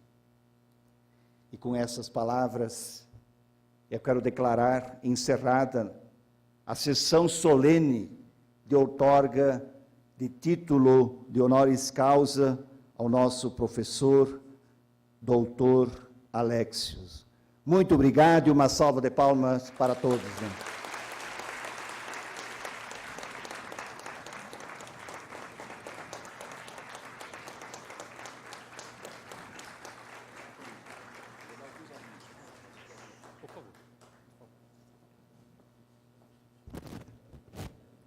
E com essas palavras, eu quero declarar encerrada a sessão solene de outorga de título de honoris causa ao nosso professor, doutor Alexius. Muito obrigado e uma salva de palmas para todos.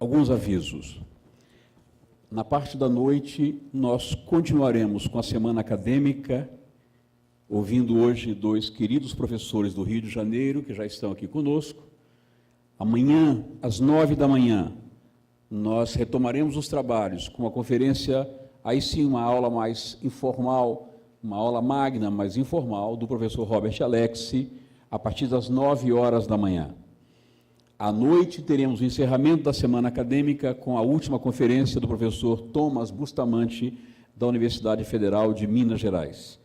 Alguns avisos. Na parte da noite, nós continuaremos com a semana acadêmica, ouvindo hoje 2 queridos professores do Rio de Janeiro, que já estão aqui conosco. Amanhã, às 9 da manhã, nós retomaremos os trabalhos com uma conferência, aí sim uma aula mais informal, uma aula magna, mais informal, do professor Robert Alexi, a partir das 9 horas da manhã. À noite, teremos o encerramento da semana acadêmica com a última conferência do professor Thomas Bustamante, da Universidade Federal de Minas Gerais.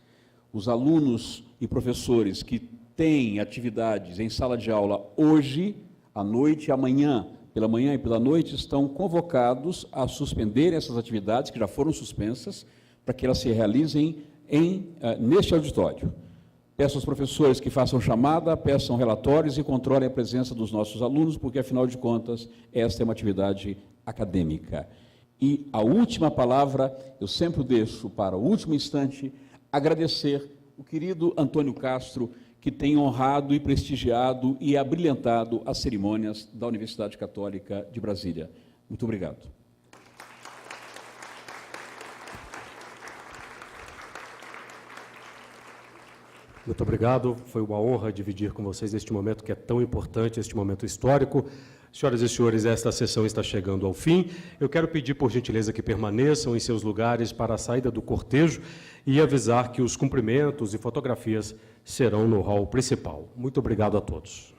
Os alunos e professores que têm atividades em sala de aula hoje, à noite e amanhã, pela manhã e pela noite, estão convocados a suspenderem essas atividades, que já foram suspensas, para que elas se realizem neste auditório. Peço aos professores que façam chamada, peçam relatórios e controlem a presença dos nossos alunos, porque, afinal de contas, esta é uma atividade acadêmica. E a última palavra, eu sempre deixo para o último instante, agradecer o querido Antônio Castro, que tem honrado e prestigiado e abrilhantado as cerimônias da Universidade Católica de Brasília. Muito obrigado. Muito obrigado. Foi uma honra dividir com vocês este momento que é tão importante, este momento histórico. Senhoras e senhores, esta sessão está chegando ao fim. Eu quero pedir, por gentileza, que permaneçam em seus lugares para a saída do cortejo e avisar que os cumprimentos e fotografias serão no hall principal. Muito obrigado a todos.